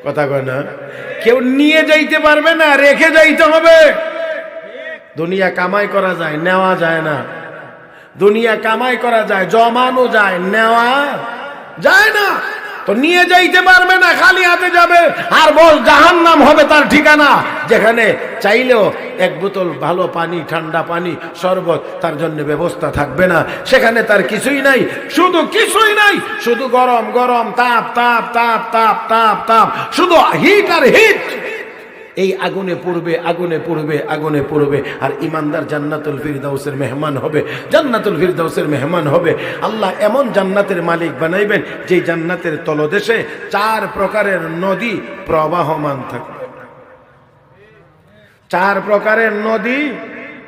কথা কয় না? কেউ নিয়ে যাইতে পারবে না, রেখে যাইতে হবে। দুনিয়া কামাই করা যায়, নেওয়া যায় না। দুনিয়া কামাই করা যায়, জমানো যায়, নেওয়া যায় না। তো নিয়ে যাইতে পারবে না, খালি হাতে যাবে। আর বল জাহান্নাম হবে তার ঠিকানা, যেখানে চাইলেও এক বোতল ভালো পানি, ঠান্ডা পানি, শরবত তার জন্য ব্যবস্থা থাকবে না। সেখানে তার কিছুই নাই, শুধু কিছুই নাই, শুধু গরম গরম, তাপ তাপ তাপ তাপ তাপ তাপ, শুধু হিট আর হিট। এই আগুনে পড়বে, আগুনে পড়বে, আগুনে পড়বে। আর ইমানদার জান্নাতুল ফিরদাউসের মেহমান হবে, জান্নাতুল ফিরদাউসের মেহমান হবে। আল্লাহ এমন জান্নাতের মালিক বানাইবেন যে জান্নাতের তলদেশে 4 প্রকারের নদী প্রবাহমান থাকবে। 4 প্রকারের নদী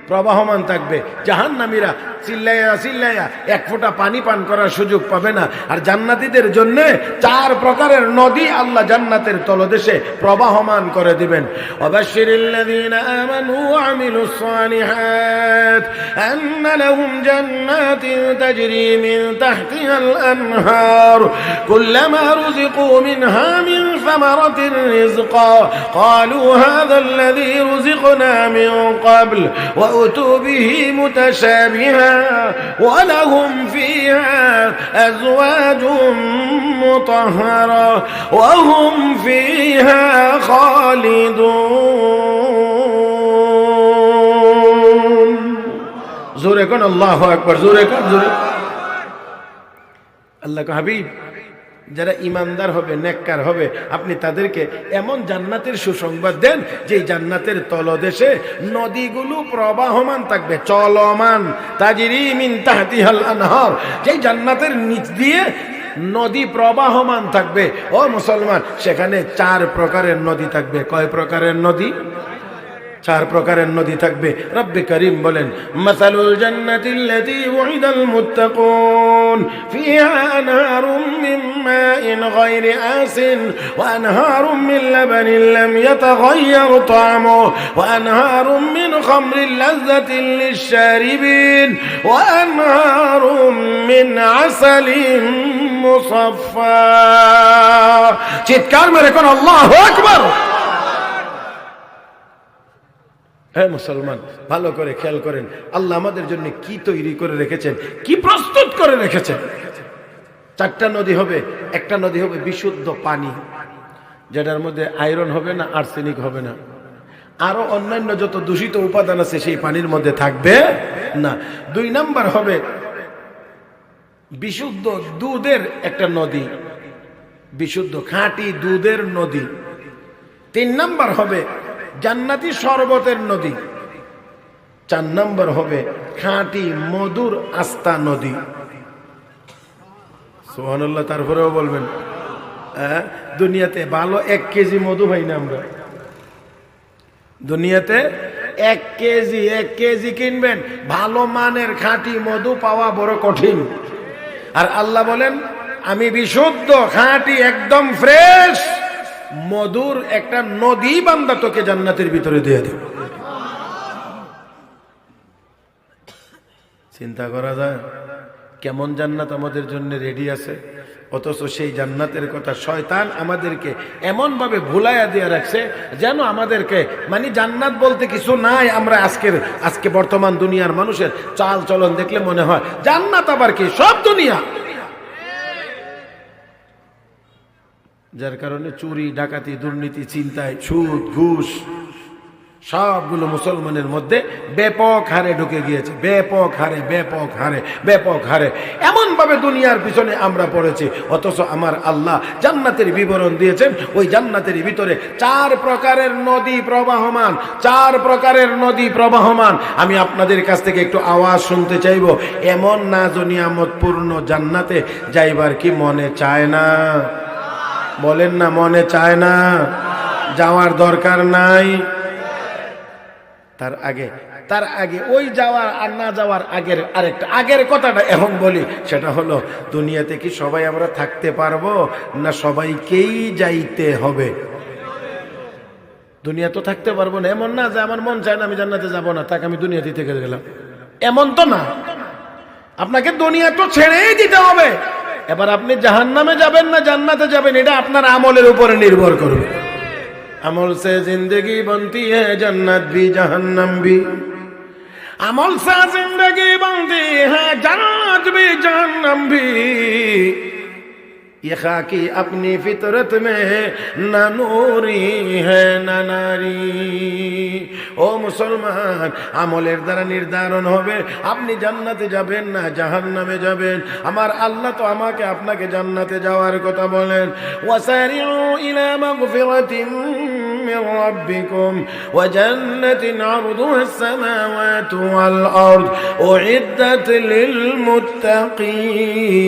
প্রবাহমান থাকবে। জাহান্নামীরা চিল্লাইয়া চিল্লাইয়া 1 ফোঁটা পানি পান করার সুযোগ পাবে না। আর জান্নাতীদের জন্য 4 প্রকারের নদী আল্লাহ জান্নাতের তলদেশে প্রবাহমান করে দিবেন। ওয়াবাশশিরিল্লাযীনা আমানু ওয়া আমিলুস সালিহাত আন্না লাহুম জান্নাতিন তাজরি মিন তাহতিহাল আনহার কুল্লামা রুযিকু মিনহা মিন সামারাতির রিজকা ক্বালু হাযাল্লাযী রুযিকনা মিন ক্বাবল ওয়া উতু বিহি মুতাশাবিহা ولهم فيها أزواج مطهرة وهم فيها خالدون। زورة كن الله أكبر، زورة كن زورة। الله का हबीब যারা ইমানদার হবে, নেককার হবে, আপনি তাদেরকে এমন জান্নাতের সুসংবাদ দেন যে জান্নাতের তলদেশে নদীগুলো প্রবাহমান থাকবে, চলমান। তাজরি মিন তাহতিহাল আনহার, যে জান্নাতের নিচ দিয়ে নদী প্রবাহমান থাকবে। ও মুসলমান, সেখানে 4 প্রকারের নদী থাকবে। কয় প্রকারের নদী? চার প্রকারের নদী থাকবে। রব্বে করিম বলেন, মাসালুল জান্নাতিল্লাতী উইদাল মুত্তাকুন ফিহা আনহারুম মিন মাইন গায়রি আসিন ওয়া আনহারুম মিন লাবানিন লাম ইয়াতাগায়্যার তা'আমুহু ওয়া আনহারুম মিন খামরিন লাযযাতিন লিশ-শারিবিন ওয়া আনহারুম মিন আসালিন মুসাফফা। চিৎকার মেরে কোন আল্লাহু আকবার। হ্যাঁ মুসলমান, ভালো করে খেয়াল করেন, আল্লাহ আমাদের জন্য কি তৈরি করে রেখেছেন, কি প্রস্তুত করে রেখেছেন। চারটা নদী হবে। একটা নদী হবে বিশুদ্ধ পানি, যেটার মধ্যে আয়রন হবে না, আর্সেনিক হবে না, আরো অন্যান্য যত দূষিত উপাদান আছে সেই পানির মধ্যে থাকবে না। 2 নাম্বার হবে বিশুদ্ধ দুধের একটা নদী, বিশুদ্ধ খাঁটি দুধের নদী। 3 নাম্বার হবে জান্নাতি শরবতের নদী। 4 নাম্বার হবে খাঁটি মধুর আস্থা নদী। সুবহানাল্লাহ। তারপরেও বলবেন দুনিয়াতে ভালো 1 কেজি মধু পাই না আমরা। দুনিয়াতে 1 কেজি কিনবেন, ভালো মানের খাঁটি মধু পাওয়া বড় কঠিন। আর আল্লাহ বলেন, আমি বিশুদ্ধ খাঁটি একদম ফ্রেশ মধুর একটা নদী বান্দা তোকে জান্নাতের ভিতরে দিয়ে দেব। চিন্তা করা যায় কেমন জান্নাত আমাদের জন্য রেডি আছে। অথচ সেই জান্নাতের কথা শয়তান আমাদেরকে এমন ভাবে ভুলাইয়া দিয়ে রাখছে যেন আমাদেরকে মানে জান্নাত বলতে কিছু নাই। আমরা আজকে বর্তমান দুনিয়ার মানুষের চাল চলন দেখলে মনে হয় জান্নাত আবার কি, সব দুনিয়া। যার কারণে চুরি, ডাকাতি, দুর্নীতি, চিন্তায়, সুদ, ঘুষ সবগুলো মুসলমানের মধ্যে ব্যাপক হারে ঢুকে গিয়েছে। ব্যাপক হারে এমন ভাবে দুনিয়ার পিছনে আমরা পড়েছি। অথচ আমার আল্লাহ জান্নাতের বিবরণ দিয়েছেন, ওই জান্নাতের ভিতরে 4 প্রকারের নদী প্রবাহমান। 4 প্রকারের নদী প্রবাহমান। আমি আপনাদের কাছ থেকে একটু আওয়াজ শুনতে চাইব, এমন নাজ ও নিয়ামতপূর্ণ জান্নাতে যাইবার কি মনে চায় না? বলেন না, মনে চায় না? যাওয়ার দরকার নাই? তার আগে ওই যাওয়ার আর না যাওয়ার আগের কথাটা এখন বলি। সেটা হলো, দুনিয়াতে কি সবাই আমরা থাকতে পারবো না সবাইকেই যাইতে হবে? দুনিয়া তো থাকতে পারবো না। এমন না যে আমার মন চায় না আমি জান্নাতে যাব না, তাকে আমি দুনিয়াতে থেকে গেলাম, এমন তো না। আপনাকে দুনিয়া তো ছেড়েই দিতে হবে। এবার আপনি জাহান্নামে যাবেন না জান্নাতে যাবেন, এটা আপনার আমলের উপরে নির্ভর করবে। अमल से जिंदगी बनती है जन्नत भी जहन्नम भी। अमल से जिंदगी बनती है जन्नत भी जहन्नम भी। ये खाकी अपनी फितरत में न नूरी है न नारी। ও মুসলমান, আমলের দ্বারা নির্ধারণ হবে আপনি জান্নাতে যাবেন না জাহান্নামে যাবেন। আমার আল্লাহ তো আমাকে আপনাকে জান্নাতে যাওয়ার কথা বলেন, ওয়াসারিউ ইলা মাগফিরাতিন মির রাব্বিকুম ওয়া জান্নাতিন আরদুহা আস-সামাওয়াতু ওয়াল আরদ উইদ্দাত লিল মুত্তাকিন।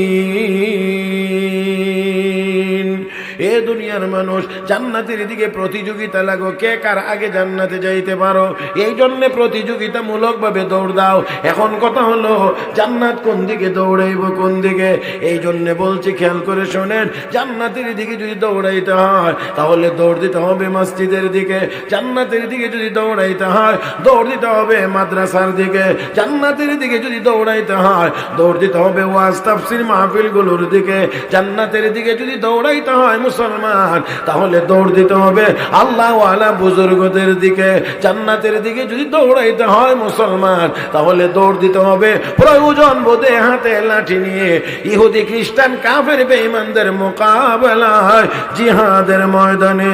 এ দুনিয়ার মানুষ, জান্নাতের দিকে প্রতিযোগিতা লাগো, কে কার আগে জান্নাতে যাইতে পারো, এই জন্য প্রতিযোগিতামূলক ভাবে দৌড় দাও। এখন কথা হলো জান্নাত কোন দিকে দৌড়াইব, কোন দিকে? এই জন্য বলছি, খেয়াল করে শোনেন, জান্নাতের দিকে যদি দৌড়াইতে হয় তাহলে দৌড় দিতে হবে মসজিদের দিকে। জান্নাতের দিকে যদি দৌড়াইতে হয় দৌড় দিতে হবে মাদ্রাসার দিকে। জান্নাতের দিকে যদি দৌড়াইতে হয় দৌড় দিতে হবে ওয়াজ তাফসীর মাহফিলগুলোর দিকে। জান্নাতের দিকে যদি দৌড়াইতে হয় মুসলমান, তাহলে দৌড় দিতে হবে আল্লাহ ওয়ালা বুজুর্গদের দিকে। জান্নাতের দিকে যদি দৌড়াইতে হয় মুসলমান, তাহলে দৌড় দিতে হবে প্রয়োজন বোধে হাতে লাঠি নিয়ে ইহুদি খ্রিস্টান কাফের বেঈমানদের মোকাবেলায় জিহাদের ময়দানে।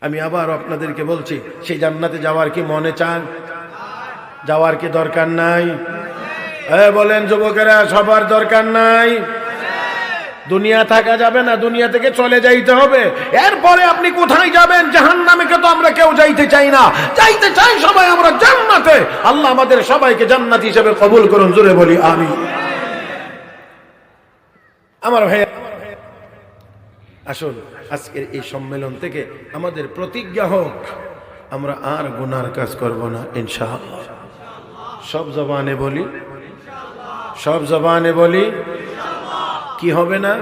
আমি আবার আপনাদেরকে বলছি, সেই জান্নাতে যাওয়ার কি মনে চান? যাওয়ার কি দরকার নাই? বলেন যুবকেরা, সবার দরকার নাই? দুনিয়া থাকা যাবে না, দুনিয়া থেকে চলে যাইতে হবে। এরপরে আপনি কোথায় যাবেন? জাহান্নামে তো আমরা কেউ যাইতে চাই না, যাইতে চাই সবাই আমরা জান্নাতে। আল্লাহ আমাদের সবাইকে জান্নাত হিসেবে কবুল করুন, জোরে বলি আমিন। আমার ভাই, আসুন আজকের এই সম্মেলন থেকে আমাদের প্রতিজ্ঞা হোক, আমরা আর গুনার কাজ করব না ইনশাআল্লাহ। সব জবানে বলি, সব জবানে বলি, কি হবে না?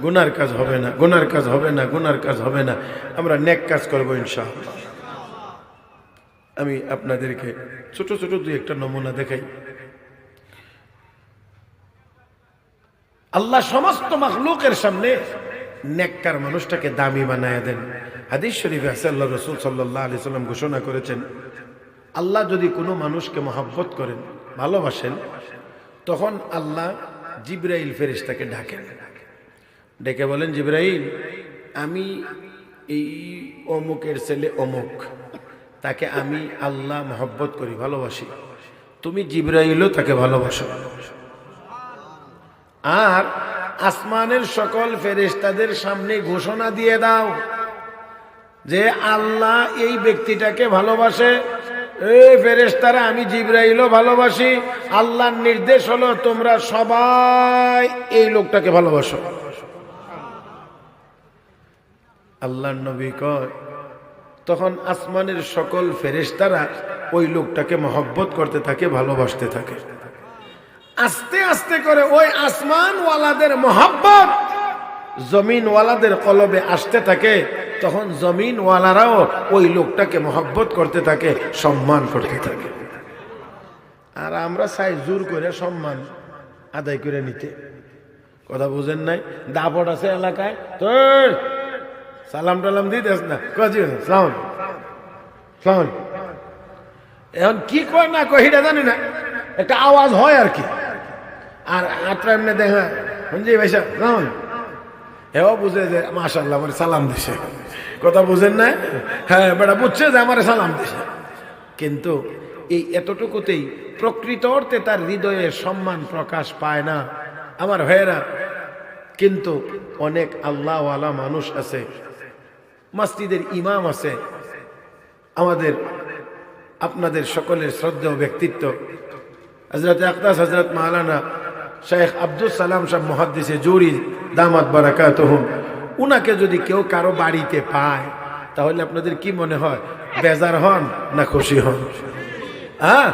গুনার কাজ হবে না, গুনার কাজ হবে না, গুনার কাজ হবে না। আমরা নেক কাজ করব ইনশাআল্লাহ। আমি আপনাদেরকে ছোট ছোট দুই একটা নমুনা দেখাই। আল্লাহ সমস্ত মাখলুকের সামনে নেককার মানুষটাকে দামি বানায় দেন। হাদিস শরীফে আছে, আল্লাহ রাসূল সাল্লাল্লাহু আলাইহি সাল্লাম ঘোষণা করেছেন, আল্লাহ যদি কোনো মানুষকে মহব্বত করেন, ভালোবাসেন, তখন আল্লাহ জিবরাইল ফেরেশতাকে ডাকেন, ডেকে বলেন, জিবরাইল, আমি এই অমুকের ছেলে অমুক, তাকে আমি আল্লাহ মহব্বত করি, ভালোবাসি, তুমি জিবরাইলও তাকে ভালোবাসো। আর আসমানের সকল ফেরেশতাদের সামনে ঘোষণা দিয়ে দাও যে আল্লাহ এই ব্যক্তিটাকে ভালোবাসে। এই ফেরেশতারা, আমি জিবরাইলও ভালোবাসি, আল্লাহর নির্দেশ হলো তোমরা সবাই এই লোকটাকে ভালোবাসো। আল্লাহর নবী কয়, তখন আসমানের সকল ফেরেশতারা ওই লোকটাকে মহব্বত করতে থাকে, ভালোবাসতে থাকে। আস্তে আস্তে করে ওই আসমানওয়ালাদের মহব্বত জমিনওয়ালাদের কলবে আসতে থাকে। তখন জমিনওয়ালারাও ওই লোকটাকে মহব্বত করতে থাকে, সম্মান করতে থাকে। আর আমরা চাই জোর করে সম্মান আদায় করে নিতে। কথা বুঝেন নাই? দাপট আছে এলাকায়, তো সালাম টালাম দিতেস না, সালাম সালাম, এখন কি কয় না কয় এটা জানি না, একটা আওয়াজ হয় আর কি। আর আটটা এমনি দেখা জি ভাই সালাম, এও বুঝে যে মাশাআল্লাহ আমার সালাম দিছে। কথা বুঝেন না? হ্যাঁ, বেটা বুঝছে যে আমার সালাম দিছে, কিন্তু এই এতটুকুতেই প্রকৃত অর্থে তার হৃদয়ে সম্মান প্রকাশ পায় না আমার ভাইয়েরা। কিন্তু অনেক আল্লাহওয়ালা মানুষ আছে, মসজিদের ইমাম আছে, আমাদের আপনাদের সকলের শ্রদ্ধেয় ব্যক্তিত্ব হযরত আকদাস হযরত মাওলানা শেখ আব্দুল সালাম সাহেব মুহাদ্দিসে জুরি দামাত বারাকাতুহুম, উনাকে যদি কেউ কারো বাড়িতে পায়, তাহলে আপনাদের কি মনে হয়, বেজার হন না খুশি হন? হ্যাঁ,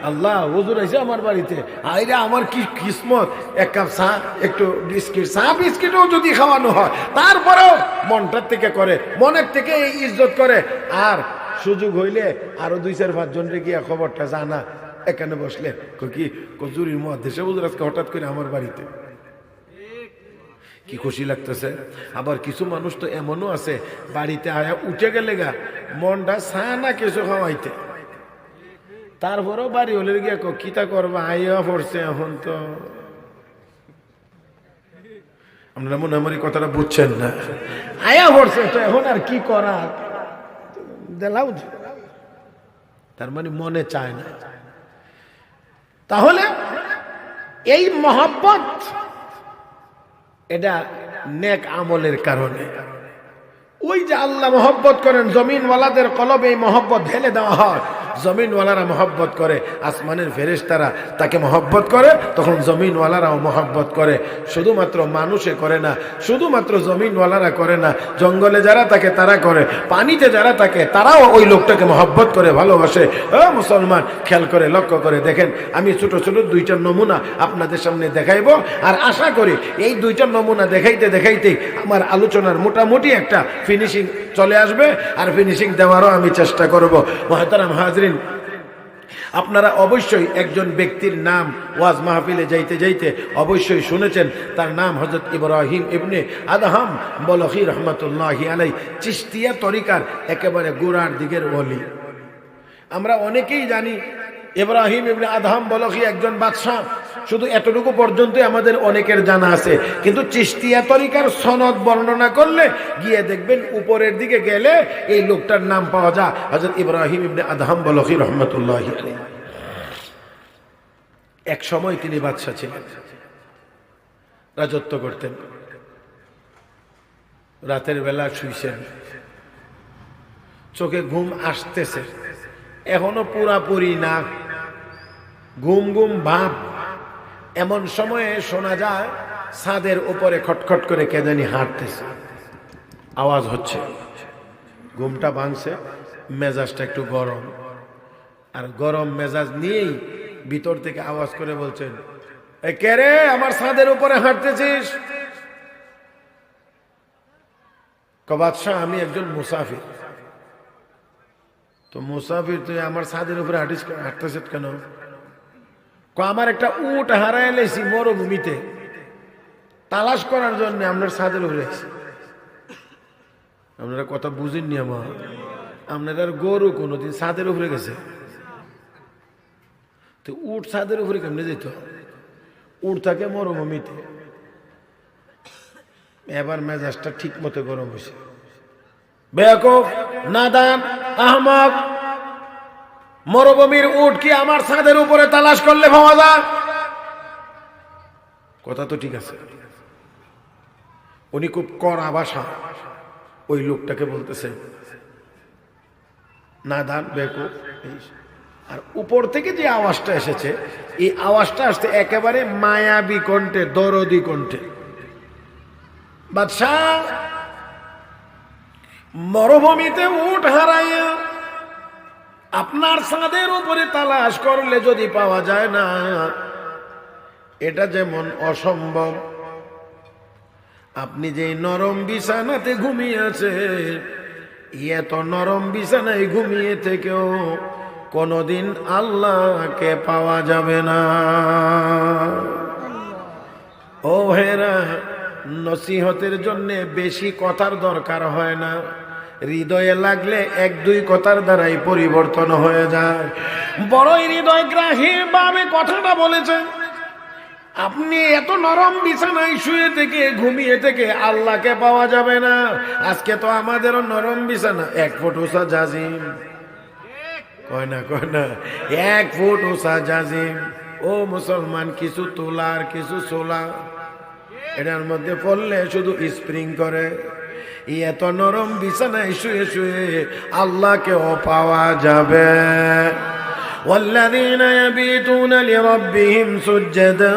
আল্লাহ হুজুর আইছে আমার বাড়িতে, আইরা আমার কি কিসমত, এক কাপ চা, একটু বিস্কিট, চা বিস্কিটও যদি খাওয়ানো হয়, তারপরেও মনটার থেকে করে, মনের থেকে ইজ্জত করে। আর সুযোগ হইলে আরো 2-4-5 জনরে গিয়া খবরটা জানা, এখানে বসলে কি কজুরির মহাদেশে হুজুর আজকে হঠাৎ করে আমার বাড়িতে, কি খুশি লাগতেছে। আবার কিছু মানুষ তো এমনও আছে, বাড়িতে আয়া উঠে গেলে গা মনটা চা না কিছু খাওয়াইতে, তারপরেও বাড়ি হলে গিয়া কিতা করবা, আইয়া পড়ছে, এখন তো আপনারা মনে আমার কথাটা বুঝছেন না, আয়া পড়ছে তো এখন আর কি করার, দেলাও, তার মানে মনে চায় না। তাহলে এই মহব্বত এটা নেক আমলের কারণে। ওই যে আল্লাহ মহব্বত করেন, জমিনওয়ালাদের কলবে এই মহব্বত ঢেলে দেওয়া হয়, জমিনওয়ালারা মহব্বত করে, আসমানের ফেরেশতারা তাকে মহব্বত করে, তখন জমিনওয়ালারাও মহব্বত করে। শুধুমাত্র মানুষে করে না, শুধুমাত্র জমিনওয়ালারা করে না, জঙ্গলে যারা থাকে তারা করে, পানিতে যারা থাকে তারাও ওই লোকটাকে মহব্বত করে, ভালোবাসে। ও মুসলমান, খেয়াল করে লক্ষ্য করে দেখেন, আমি ছোট ছোট 2টা নমুনা আপনাদের সামনে দেখাইব, আর আশা করি এই 2টা নমুনা দেখাইতে দেখাইতেই আমার আলোচনার মোটামুটি একটা ফিনিশিং চলে আসবে, আর ফিনিশিং দেওয়ারও আমি চেষ্টা করব। মুহতারাম হাজরিন, আপনারা অবশ্যই একজন ব্যক্তির নাম ওয়াজ মাহফিলে যাইতে যাইতে অবশ্যই শুনেছেন, তার নাম হযরত ইব্রাহিম ইবনে আদহাম বলখি রহমাতুল্লাহি আলাইহি, চিশতিয়া তরিকার একেবারে গোড়ার দিকের ওলি। আমরা অনেকেই জানি ইব্রাহিম ইবনে আদহাম বলখি একজন বাদশাহ, শুধু এতটুকু পর্যন্তই আমাদের অনেকের জানা আছে। কিন্তু চিশতিয়া তরিকার সনদ বর্ণনা করলে গিয়ে দেখবেন উপরের দিকে গেলে এই লোকটার নাম পাওয়া যায়, হযরত ইব্রাহিম ইবনে আদহাম বলখি রহমাতুল্লাহি আলাইহি। এক সময় তিনি বাদশাহ ছিলেন, রাজত্ব করতেন। রাতের বেলা শুইছেন, চোখে ঘুম আসতেছে, এখনো পুরাপুরি না, ঘুম ঘুম ভাব, এমন সময়ে শোনা যায় ছাদের উপরে খটখট করে কে জানি হাঁটতেছে, আওয়াজ হচ্ছে। ঘুমটা ভাঙছে, মেজাজটা একটু গরম, আর গরম মেজাজ নিয়েই ভিতর থেকে আওয়াজ করে বলছেন, এ কে রে, আমার ছাদের উপরে হাঁটতেছিস? বাদশাহ, আমি একজন মুসাফির। তো মুসাফির তুই আমার ছাদের উপরে হাঁটতেছিস কেন? আমার একটা উট হারায় লেছি মরুভূমিতে, তালাশ করার জন্য আপনার ছাদের উপরে। আপনারা কথা বুঝেননি আমার, আপনাদের গরু কোনোদিন ছাদের উপরে গেছে? তো উট ছাদের উপরে কেমনে যেত? উট থাকে মরুভূমিতে। এবার মেজাজটা ঠিক মতো গরম হয়েছে। বেয়াকুফ, নাদান, আহমক, মরুভূমির উট কি আমার ছাদের উপরে তালাশ করলে পাওয়া যায়? কথা তো ঠিক আছে। উনি খুব কড়া ভাষা ওই লোকটাকে বলতেছে, নাদান, বেয়াকুফ। আর উপর থেকে যে আওয়াজটা এসেছে, এই আওয়াজটা আসতে একেবারে মায়াবী কণ্ঠে, দরদি কণ্ঠে। বাদশাহ, মরুভূমিতে উট হারাইয়া আপনার ছাদের উপরে তালাশ করলে যদি পাওয়া যায় না, এটা যেমন অসম্ভব, আপনি যে নরম বিছানাতে ঘুমিয়ে আছেন, এত নরম বিছানায় ঘুমিয়ে থেকেও কোনদিন আল্লাহকে পাওয়া যাবে না। ও হেরা, নসিহতের জন্য বেশি কথার দরকার হয় না, হৃদয়ে লাগলে এক দুই কথার দ্বারাই পরিবর্তন হয়ে যায়। বড়ই হৃদয়গ্রাহী ভাবে কথাটা বলেছেন। আপনি এত নরম বিছানায় শুয়ে থেকে, ঘুমিয়ে থেকে আল্লাহকে পাওয়া যাবে না। আজকে তো আমাদেরও নরম বিছানা, 1 ফুট উঁচা জাজিম, কয় না 1 ফুট উঁচা জাজিম। ও মুসলমান, কিছু তোলার কিছু সোলা, এটার মধ্যে পড়লে শুধু স্প্রিং করে। এত নরম বিছানায় শুয়ে শুয়ে আল্লাহকেও পাওয়া যাবে। والذين يبيتون لربهم سجدا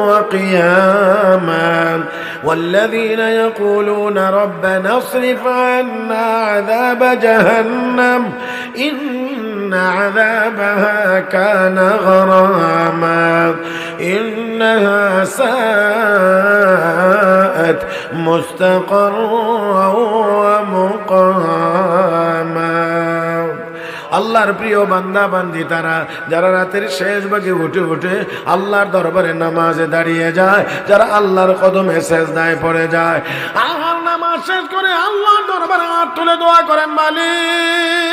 وقياما والذين يقولون ربنا اصرف عنا عذاب جهنم إن عذابها كان غراما إنها ساءت مستقرا ومقاما। আল্লাহর প্রিয় বান্দা বান্দি তারা যারা রাতের শেষ ভাগে উঠে উঠে আল্লাহর দরবারে নামাজে দাঁড়িয়ে যায়, যারা আল্লাহর কদমে সেজদায় পড়ে যায়, আর নামাজ শেষ করে আল্লাহর দরবারে হাত তুলে দোয়া করেন, মালিক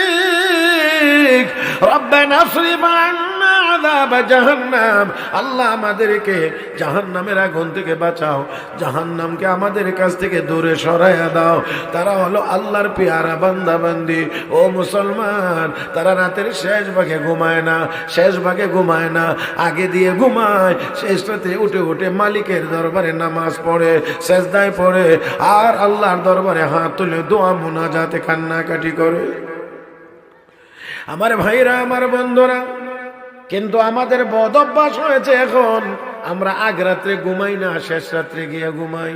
রব্বানা আসরিফ আন্না আযাব জাহান্নাম, আল্লাহ আমাদেরকে জাহান্নামের আগুন থেকে বাঁচাও, জাহান্নামকে আমাদের কাছ থেকে দূরে সরাইয়া দাও। তারা হলো আল্লাহর পেয়ারা বান্দা বান্দি। ও মুসলমান, তারা রাতের শেষ ভাগে ঘুমায় না, শেষ ভাগে ঘুমায় না, আগে দিয়ে ঘুমায়, শেষ রাতে উঠে উঠে মালিকের দরবারে নামাজ পড়ে, সেজদায় পড়ে, আর আল্লাহর দরবারে হাত তুলে দোয়া মুনাজাতে কান্নাকাটি করে। আমার ভাইরা, আমার বন্ধুরা, কিন্তু আমাদের বদ অভ্যাস হয়েছে এখন, আমরা আগ রাত্রে ঘুমাই না, শেষ রাত্রে গিয়ে ঘুমাই।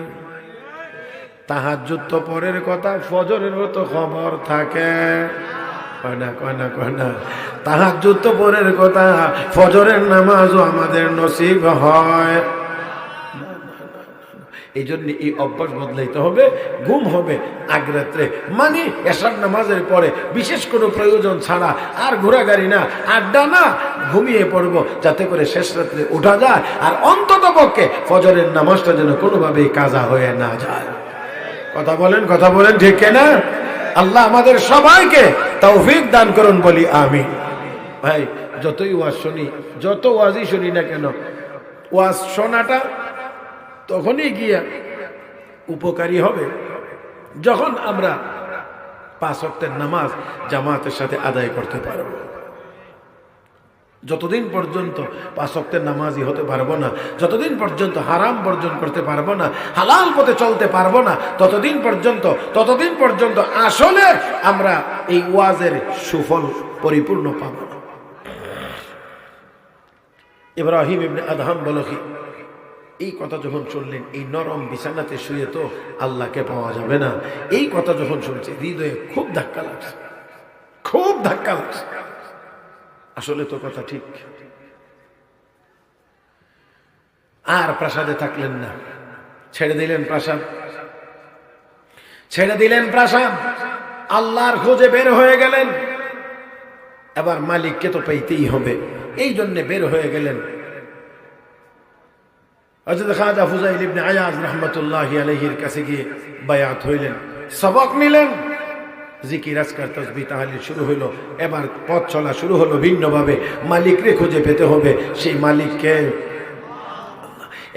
তাহাজ্জুদ তো পরের কথা, ফজরেরও তো খবর থাকে, কয় না তাহাজ্জুদ তো পরের কথা, ফজরের নামাজও আমাদের নসিব হয়। এই জন্য এই অভ্যাস বদলাইতে হবে। ঘুম হবে আগ রাত্রে, মানে এশার নামাজের পরে, বিশেষ কোনো প্রয়োজন ছাড়া, আর ঘোরাগাড়ি না, আড্ডা না, ঘুমিয়ে পড়ব, যাতে করে শেষ রাত্রে ওঠা যায়, আর অন্তত পক্ষে ফজরের নামাজটা যেন কোনোভাবেই কাজা হয়ে না যায়। কথা বলেন, ঠিক না? আল্লাহ আমাদের সবাইকে তৌফিক দান করুন, বলি আমিন। ভাই, যতই ওয়াজ শুনি, যত ওয়াজই শুনি না কেন, ওয়াজ শোনাটা তখনই গিয়া উপকারী হবে যখন আমরা 5 ওয়াক্তের নামাজ জামাতের সাথে আদায় করতে পারব। যতদিন পর্যন্ত 5 ওয়াক্তের নামাজই হতে পারবো না, যতদিন পর্যন্ত হারাম বর্জন করতে পারবো না, হালাল পথে চলতে পারবো না, ততদিন পর্যন্ত আসলে আমরা এই ওয়াজের সুফল পরিপূর্ণ পাব না। ইব্রাহিম ইবনে আদহাম বলো কি, এই কথা যখন শুনলেন, এই নরম বিছানাতে শুয়ে তো আল্লাহকে পাওয়া যাবে না, এই কথা যখন শুনছে হৃদয়ে খুব ধাক্কা লাগছে, খুব ধাক্কা লাগছে। আসলে তো কথা ঠিক। আর প্রাসাদে থাকলেন না, ছেড়ে দিলেন প্রাসাদ, ছেড়ে দিলেন প্রাসাদ, আল্লাহর খোঁজে বের হয়ে গেলেন। এবার মালিককে তো পেতেই হবে, এই জন্য বের হয়ে গেলেন। হযরত খাজা ফুজাইল ইবনে আয়াজ রাহমাতুল্লাহি আলাইহির কাছে গিয়ে বায়াত হইলেন, সবক নিলেন, জিকির আজকার তাসবিহ তাহলিল শুরু হইল। এবার পথ চলা শুরু হলো ভিন্নভাবে, মালিককে খুঁজে পেতে হবে। সেই মালিককে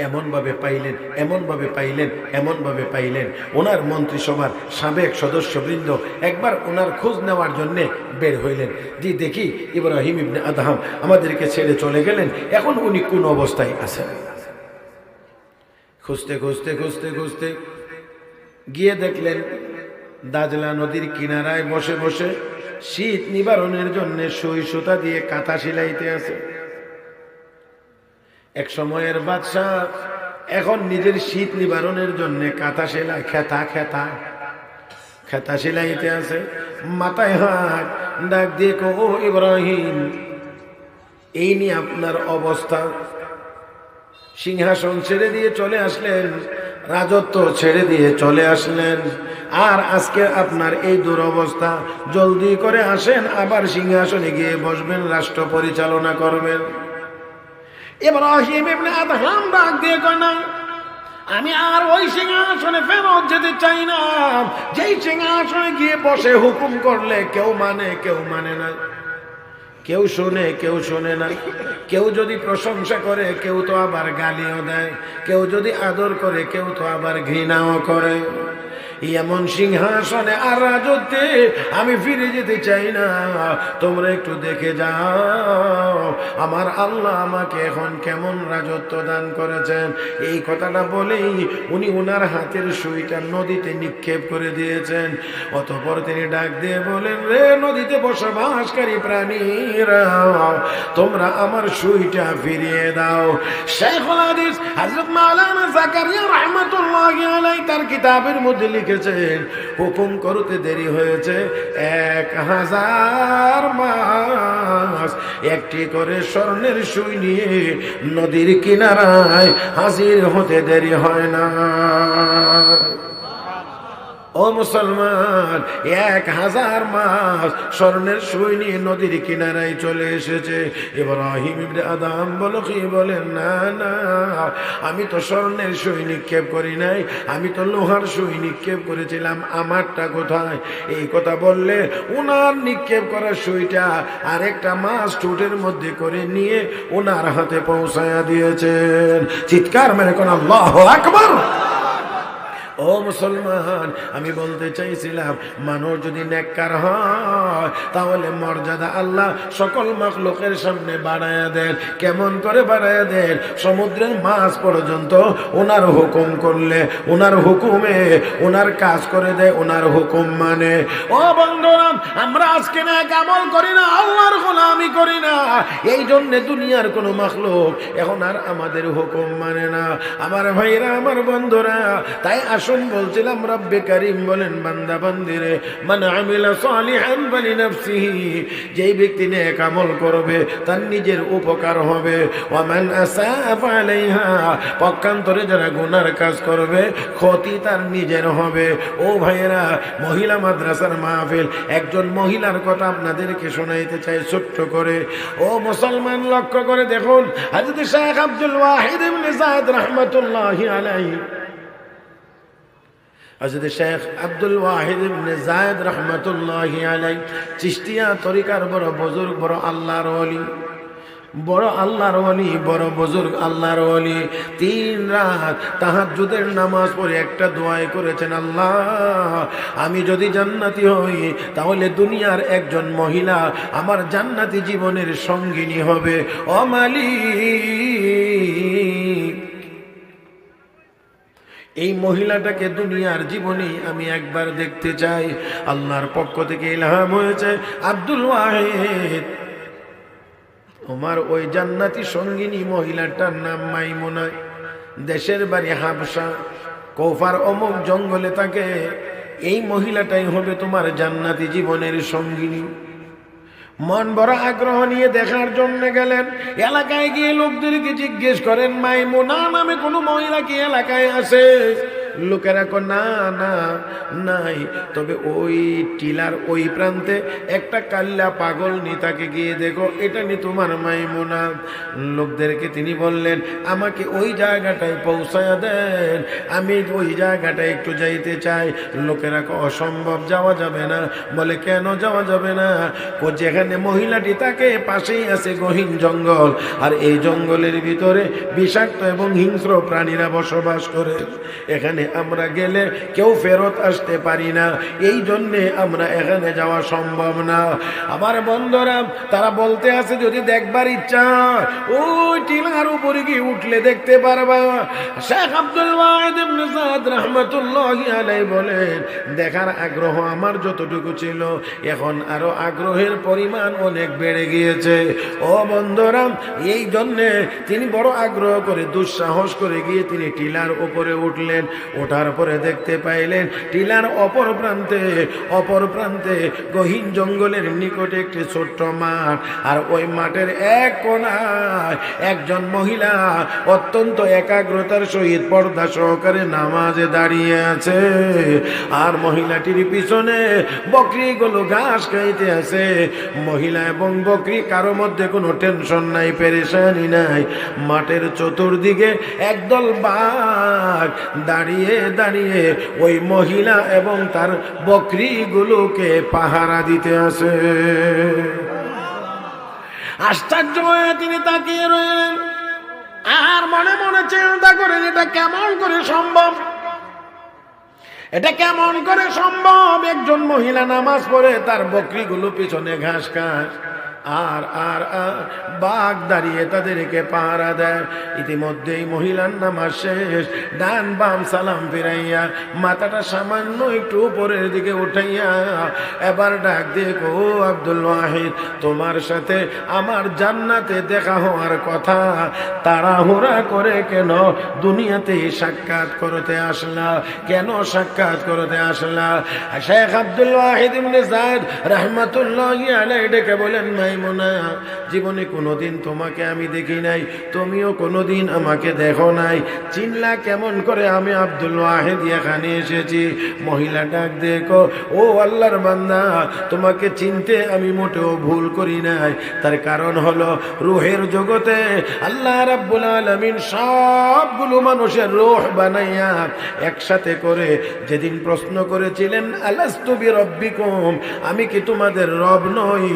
এমনভাবে পাইলেন, এমনভাবে পাইলেন, এমনভাবে পাইলেন, ওনার মন্ত্রিসভার সাবেক সদস্যবৃন্দ একবার ওনার খোঁজ নেওয়ার জন্য বের হইলেন। জি দেখি ইব্রাহিম ইবনে আদহাম আমাদেরকে ছেড়ে চলে গেলেন, এখন উনি কোন অবস্থায় আছেন। খুঁজতে খুঁজতে খুঁজতে খুঁজতে গিয়ে দেখলেন দাজলা নদীর কিনারায় বসে বসে শীত নিবারণের জন্য সুই সুতা দিয়ে কাঁথা সেলাইতে আছে। এক সময়ের বাদশা এখন নিজের শীত নিবারণের জন্য কাঁথা সেলাই খেতা খেতা খেতা সেলাইতে আছে। মাথায় হাত, ডাক দিয়ে কো, ও ইব্রাহিম, এই নিয়ে আপনার অবস্থা। সিংহাসন ছেড়ে দিয়ে চলে আসলেন, রাজত্ব ছেড়ে দিয়ে চলে আসলেন, আর আজকে আপনার এই দুরবস্থা। জলদি করে আসেন, আবার সিংহাসনে গিয়ে বসবেন, রাষ্ট্র পরিচালনা করবেন। ইব্রাহিম ইবনে আদহাম ডাক দিয়ে কয়, না, আমি আর ওই সিংহাসনে ফেরত যেতে চাই না। যেই সিংহাসনে গিয়ে বসে হুকুম করলে কেউ মানে কেউ মানে না, কেউ শোনে কেউ শোনে না, কেউ যদি প্রশংসা করে কেউ তো আবার গালিও দেয়, কেউ যদি আদর করে কেউ তো আবার ঘৃণাও করে। এমন সিংহাসনে আর রাজত্বে আমি ফিরে যেতে চাই না। তোমরা একটু দেখে যাও আমার আল্লাহ আমাকে এখন কেমন রাজত্ব দান করেছেন। এই কথাটা বলেই উনি ওনার হাতের সুইটা নদীতে নিক্ষেপ করে দিয়েছেন। অতঃপর তিনি ডাক দিয়ে বলেন, রে নদীতে বসবাসকারী প্রাণীরা, তোমরা আমার সুইটা ফিরিয়ে দাও। শাইখুল হাদিস হযরত মাওলানা জাকারিয়া রাহমাতুল্লাহি আলাইহি তার কিতাবের মধ্যে লিখেছেন, হুকুম করতে দেরি হয়েছে 1000 মাস, একটি করে স্বর্ণের সুই নিয়ে নদীর কিনারায় হাজির হতে দেরি হয় না। ও মুসলমান, 1000 মাস স্বর্ণের সুই নিয়ে নদীর কিনারায় চলে এসেছে। ইব্রাহিম ইবনে আদহাম বলো কি, বলেন, না না, আমি তো স্বর্ণের সুই নিক্ষেপ করি নাই, আমি তো লোহার সুই নিক্ষেপ করেছিলাম, আমারটা কোথায়? এই কথা বললে ওনার নিক্ষেপ করা সুইটা আরেকটা মাছ ঠোঁটের মধ্যে করে নিয়ে ওনার হাতে পৌঁছায়া দিয়েছেন। চিৎকার মেরে কোন আল্লাহু আকবার। ও মুসলমান, আমি বলতে চাইছিলাম, মানুষ যদি নেককার হয় তাহলে মর্যাদা আল্লাহ সকল মাখলুকের সামনে বাড়ায়া দেন। কেমন করে বাড়ায়া দেন? সমুদ্রের মাছ পর্যন্ত ওনার হুকুম করলে ওনার হুকুমে ওনার কাজ করে দেয়, ওনার হুকুম মানে। ও বন্ধুরা, আমরা আজকে নেক আমল করি না, আল্লাহর গোলামি করি না, এই জন্য দুনিয়ার কোনো মাখলুক এখন আর আমাদের হুকুম মানে না। আমার ভাইরা, আমার বন্ধুরা, তাই আসুন বলছিলাম, রব্বে কারীম বলেন, বান্দা বান্দিরে, মান আমিলা সালিহান ফালিনাফসিহি, যেই ব্যক্তি নেক আমল করবে তার নিজের উপকার হবে, ওয়া মান আসাআ ফালাইহা, পক্ষান্তরে যারা গুনার কাজ করবে ক্ষতি তার নিজের হবে। ও ভাইয়েরা, মহিলা মাদ্রাসার মাহফিল, একজন মহিলার কথা আপনাদেরকে শোনাইতে চাই ছোট্ট করে। ও মুসলমান, লক্ষ্য করে দেখুন, হযরত শেখ আব্দুল ওয়াহিদ ইবনে যায়েদ রাহমাতুল্লাহি আলাইহি, হযরত শেখ আব্দুল ওয়াহিদ ইবনে যায়েদ রাহমাতুল্লাহি আলাইহি চিশতিয়া তরিকার বড় বুজুর্গ, বড় আল্লাহর ওলি, বড় আল্লাহর ওলি, বড় বুজুর্গ আল্লাহর ওলি। 3 রাত তাহাজ্জুদের নামাজ পড়ে একটা দোয়াই করেছেন, আল্লাহ, আমি যদি জান্নাতি হই তাহলে দুনিয়ার একজন মহিলা আমার জান্নাতি জীবনের সঙ্গিনী হবে। ও মালিক, এই মহিলাটাকে দুনিয়ার জীবনে আমি একবার দেখতে চাই। আল্লাহর পক্ষ থেকে ইলহাম হয়েছে, আব্দুল ওয়াহিদ তোমার ওই জান্নাতি সঙ্গিনী মহিলাটার নাম মাইমুনা, দেশের বাড়ি হাবশা, কৌফার অমুক জঙ্গলে থাকে। এই মহিলাটাই হবে তোমার জান্নাতি জীবনের সঙ্গিনী। মন বড় আগ্রহ নিয়ে দেখার জন্য গেলেন। এলাকায় গিয়ে লোকদেরকে জিজ্ঞেস করেন, মাইমুনা নামে কোনো মহিলা কি এলাকায় আছে? লোকেরা কো না না নাই, তবে ওই টিলার ওই প্রান্তে একটা কাল্লা পাগল নি, তাকে গিয়ে দেখো, এটা নি তোমার মাইমুনা। লোকদেরকে তিনি বললেন, আমাকে ওই জায়গাটায় পৌঁছায়া দেন, আমি ওই জায়গাটায় একটু যাইতে চাই। লোকেরা কো অসম্ভব, যাওয়া যাবে না। বলে কেন যাওয়া যাবে না? ও যেখানে মহিলাটি তাকে পাশেই আছে গহীন জঙ্গল, আর এই জঙ্গলের ভিতরে বিষাক্ত এবং হিংস্র প্রাণীরা বসবাস করে। এখানে আমরা গেলে কেউ ফেরত আসতে পারি না, এই জন্যে আমরা এখানে যাওয়া সম্ভব না। আমার বন্ধুরা, তারা বলতে আছে যদি দেখবার ইচ্ছা ওই টিলার উপরে গিয়ে উঠলে দেখতে পারবা। শেখ আব্দুল ওয়াহিদ ইবনে সাদ রাহমাতুল্লাহি আলাইহি বলেন, দেখার আগ্রহ আমার যতটুকু ছিল, এখন আরো আগ্রহের পরিমাণ অনেক বেড়ে গিয়েছে। ও বন্ধুরা, এই জন্যে তিনি বড় আগ্রহ করে দুঃসাহস করে গিয়ে তিনি টিলার উপরে উঠলেন। ওঠার পরে দেখতে পাইলেন টিলার অপর প্রান্তে গহীন জঙ্গলের নিকটে একটি ছোট্ট মাঠ, আর ওই মাঠের এক কোণায় একজন মহিলা অত্যন্ত একাগ্রতার সহিত পর্দা সহকারে নামাজে দাঁড়িয়ে আছে। আর মহিলাটির পিছনে বকরিগুলো ঘাস খাইতে আছে। মহিলা এবং বকরি কারো মধ্যে কোনো টেনশন নাই, পেরেশানি নাই। মাঠের চতুর্দিকে একদল বাঘ দাঁড়িয়ে দাঁড়িয়ে ওই মহিলা এবং তার বকরিগুলোকে পাহারা দিতে আসে। আশ্চর্য হয়ে তিনি তাকিয়ে রইলেন, আর মনে মনে চিন্তা করেন এটা কেমন করে সম্ভব, এটা কেমন করে সম্ভব? একজন মহিলা নামাজ পড়ে, তার বকরিগুলো পিছনে ঘাস খায়, আর আর আর বাঘ দাঁড়িয়ে তাদেরকে পাহারা দেয়। ইতিমধ্যেই মহিলার নামাজ শেষ, ডান বাম সালাম ফিরাইয়া মাথাটা সামান্য একটু উপরের দিকে উঠাইয়া এবার ডাক দিয়ে, ও আব্দুল ওয়াহিদ, তোমার সাথে আমার জান্নাতে দেখা হওয়ার কথা, তাড়াহুড়া করে কেন দুনিয়াতে সাক্ষাৎ করতে আসলা? কেন সাক্ষাৎ করতে আসলা? শেখ আব্দুল ওয়াহিদ ইবনে সাদ রাহমাতুল্লাহি আলাইহি ডেকে বলেন, মাইমুনা, জীবনে কোনোদিন তোমাকে আমি দেখি নাই, তুমিও কোনোদিন আমাকে দেখো নাই, চিনলা কেমন করে আমি আব্দুল ওয়াহিদ এখানে এসেছি? মহিলা ডাক দেখো, ও আল্লাহর বান্দা, তোমাকে চিনতে আমি মোটেও ভুল করি নাই। তার কারণ হলো রূহের জগতে আল্লাহ রাব্বুল আলামিন সবগুলো মানুষের রূহ বানাইয়া একসাথে করে যেদিন প্রশ্ন করেছিলেন, আলাস্তু বিরব্বিকুম, আমি কি তোমাদের রব নই?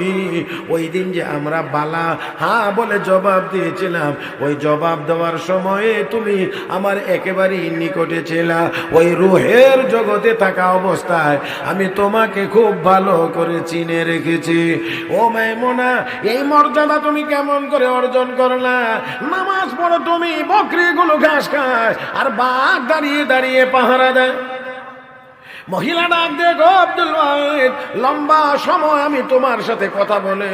ওই দিন যে আমরা বালা হ্যাঁ বলে জবাব দিয়েছিলাম, ওই জবাব দেওয়ার সময়ে তুমি আমার একেবারেই নিকটে ছিলা। ওই রূহের জগতে থাকা অবস্থায় আমি তোমাকে খুব ভালো করে চিনে রেখেছি। ও মাইমুনা, এই মর্যাদা তুমি কেমন করে অর্জন করলা? নামাজ পড়ো তুমি, বকরিগুলো ঘাস খায়, আর বাঘ দাঁড়িয়ে দাঁড়িয়ে পাহারা দেয়। মহিলা ডাক দেখো, আব্দুল ওয়াহিদ, লম্বা সময় আমি তোমার সাথে কথা বলে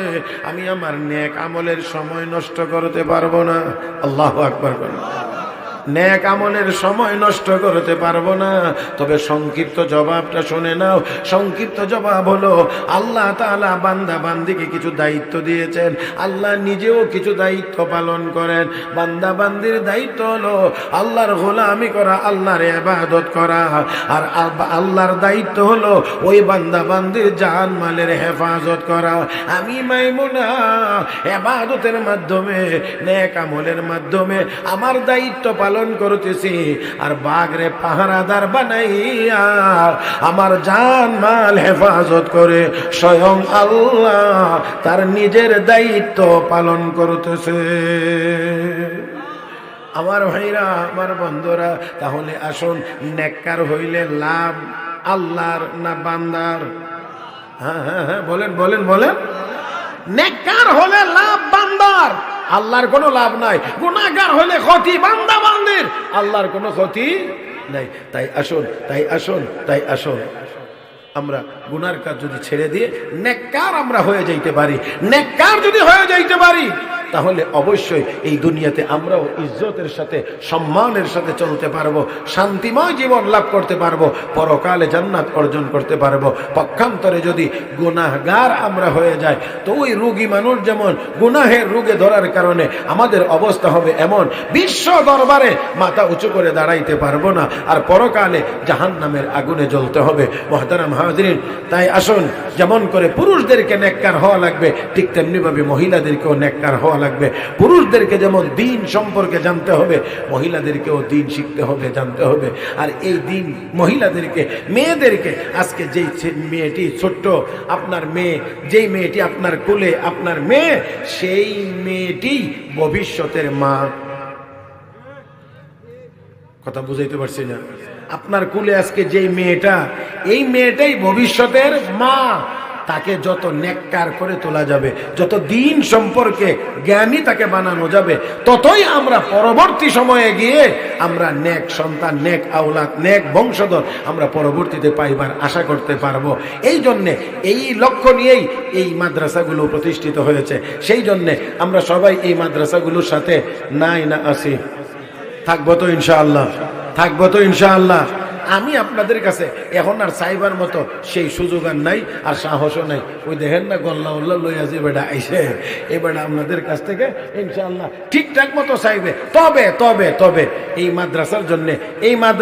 আমি আমার নেক আমলের সময় নষ্ট করতে পারবো না। আল্লাহু আকবার। নেক আমলের সময় নষ্ট করতে পারবো না, তবে সংক্ষিপ্ত জবাবটা শুনে নাও। সংক্ষিপ্ত জবাব হলো, আল্লাহ তাআলা বান্দা বান্দিকে কিছু দায়িত্ব দিয়েছেন, আল্লাহ নিজেও কিছু দায়িত্ব পালন করেন। বান্দা বান্দির দায়িত্ব হলো আল্লাহর গোলামি করা, আল্লাহর ইবাদত করা, আর আল্লাহর দায়িত্ব হলো ওই বান্দা বান্দির জান মালের হেফাজত করা। আমি মাইমুনা ইবাদতের মাধ্যমে, নেক আমলের মাধ্যমে আমার দায়িত্ব পালন করতেছি, আর বাঘরে পাহারাদার বানাইয়া আমার জান মাল হেফাজত করে স্বয়ং আল্লাহ তার নিজের দায়িত্ব পালন করতেছে। আমার ভাইরা, আমার বন্ধুরা, তাহলে আসুন, নেককার হইলে লাভ আল্লাহর না বান্দার? হ্যাঁ হ্যাঁ হ্যাঁ, বলেন বলেন বলেন। নেককার হলে লাভ বান্দার, আল্লাহর কোনো লাভ নাই। গুনাহগার হলে ক্ষতি বান্দা বান্দির, আল্লাহর কোনো ক্ষতি নাই। তাই আসুন আমরা গুনার কাজ যদি ছেড়ে দিয়ে নেককার আমরা হয়ে যাইতে পারি, নেককার যদি হয়ে যাইতে পারি, তাহলে অবশ্যই এই দুনিয়াতে আমরাও ইজ্জতের সাথে সম্মানের সাথে চলতে পারবো, শান্তিময় জীবন লাভ করতে পারবো, পরকালে জান্নাত অর্জন করতে পারবো। পক্ষান্তরে যদি গুনাহগার আমরা হয়ে যাই তো ওই রোগী মানুষ যেমন গুনাহের রোগে ধরার কারণে আমাদের অবস্থা হবে এমন, বিশ্ব দরবারে মাথা উঁচু করে দাঁড়াইতে পারবো না, আর পরকালে জাহান্নামের আগুনে জ্বলতে হবে। মুহতারাম হাজিরিন, তাই আসুন যেমন করে পুরুষদেরকে নেককার হওয়া লাগবে ঠিক তেমনি ভাবে মহিলাদেরকেও নেককার হওয়া লাগবে। পুরুষদেরকে যেমন দিন সম্পর্কে জানতে হবে, মহিলাদেরকেও দিন শিখতে হবে, জানতে হবে। আর এই দিন মহিলাদেরকে, মেয়েদেরকে, আজকে যেই মেয়েটি ছোট্ট আপনার মেয়ে, যেই মেয়েটি আপনার কোলে আপনার মেয়ে, সেই মেয়েটি ভবিষ্যতের মা। কথা বুঝাইতে পারছি না? আপনার কুলে আজকে যেই মেয়েটা, এই মেয়েটাই ভবিষ্যতের মা। তাকে যত নেককার করে তোলা যাবে, যত দিন সম্পর্কে জ্ঞানী তাকে বানানো যাবে, ততই আমরা পরবর্তী সময়ে গিয়ে আমরা নেক সন্তান, নেক আওলাদ, নেক বংশধর আমরা পরবর্তীতে পাইবার আশা করতে পারবো। এই জন্যে, এই লক্ষ্য নিয়েই এই মাদ্রাসাগুলো প্রতিষ্ঠিত হয়েছে। সেই জন্যে আমরা সবাই এই মাদ্রাসাগুলোর সাথে নাই না আছি, থাকবো তো ইনশাআল্লাহ, থাকবো তো ইনশাআল্লাহ। আমি আপনাদের কাছে এখন আর চাইবার মতো সেই সুযোগ আর নাই, আর সাহসও নাই। ওই দেখেন না গল্লা উল্লাহ লইয়া যে বেটা আইসে, এ বেটা আপনাদের কাছ থেকে ইনশাআল্লাহ ঠিকঠাক মতো চাইবে। তবে তবে তবে এই মাদ্রাসার জন্য, এই মাদ্রাসা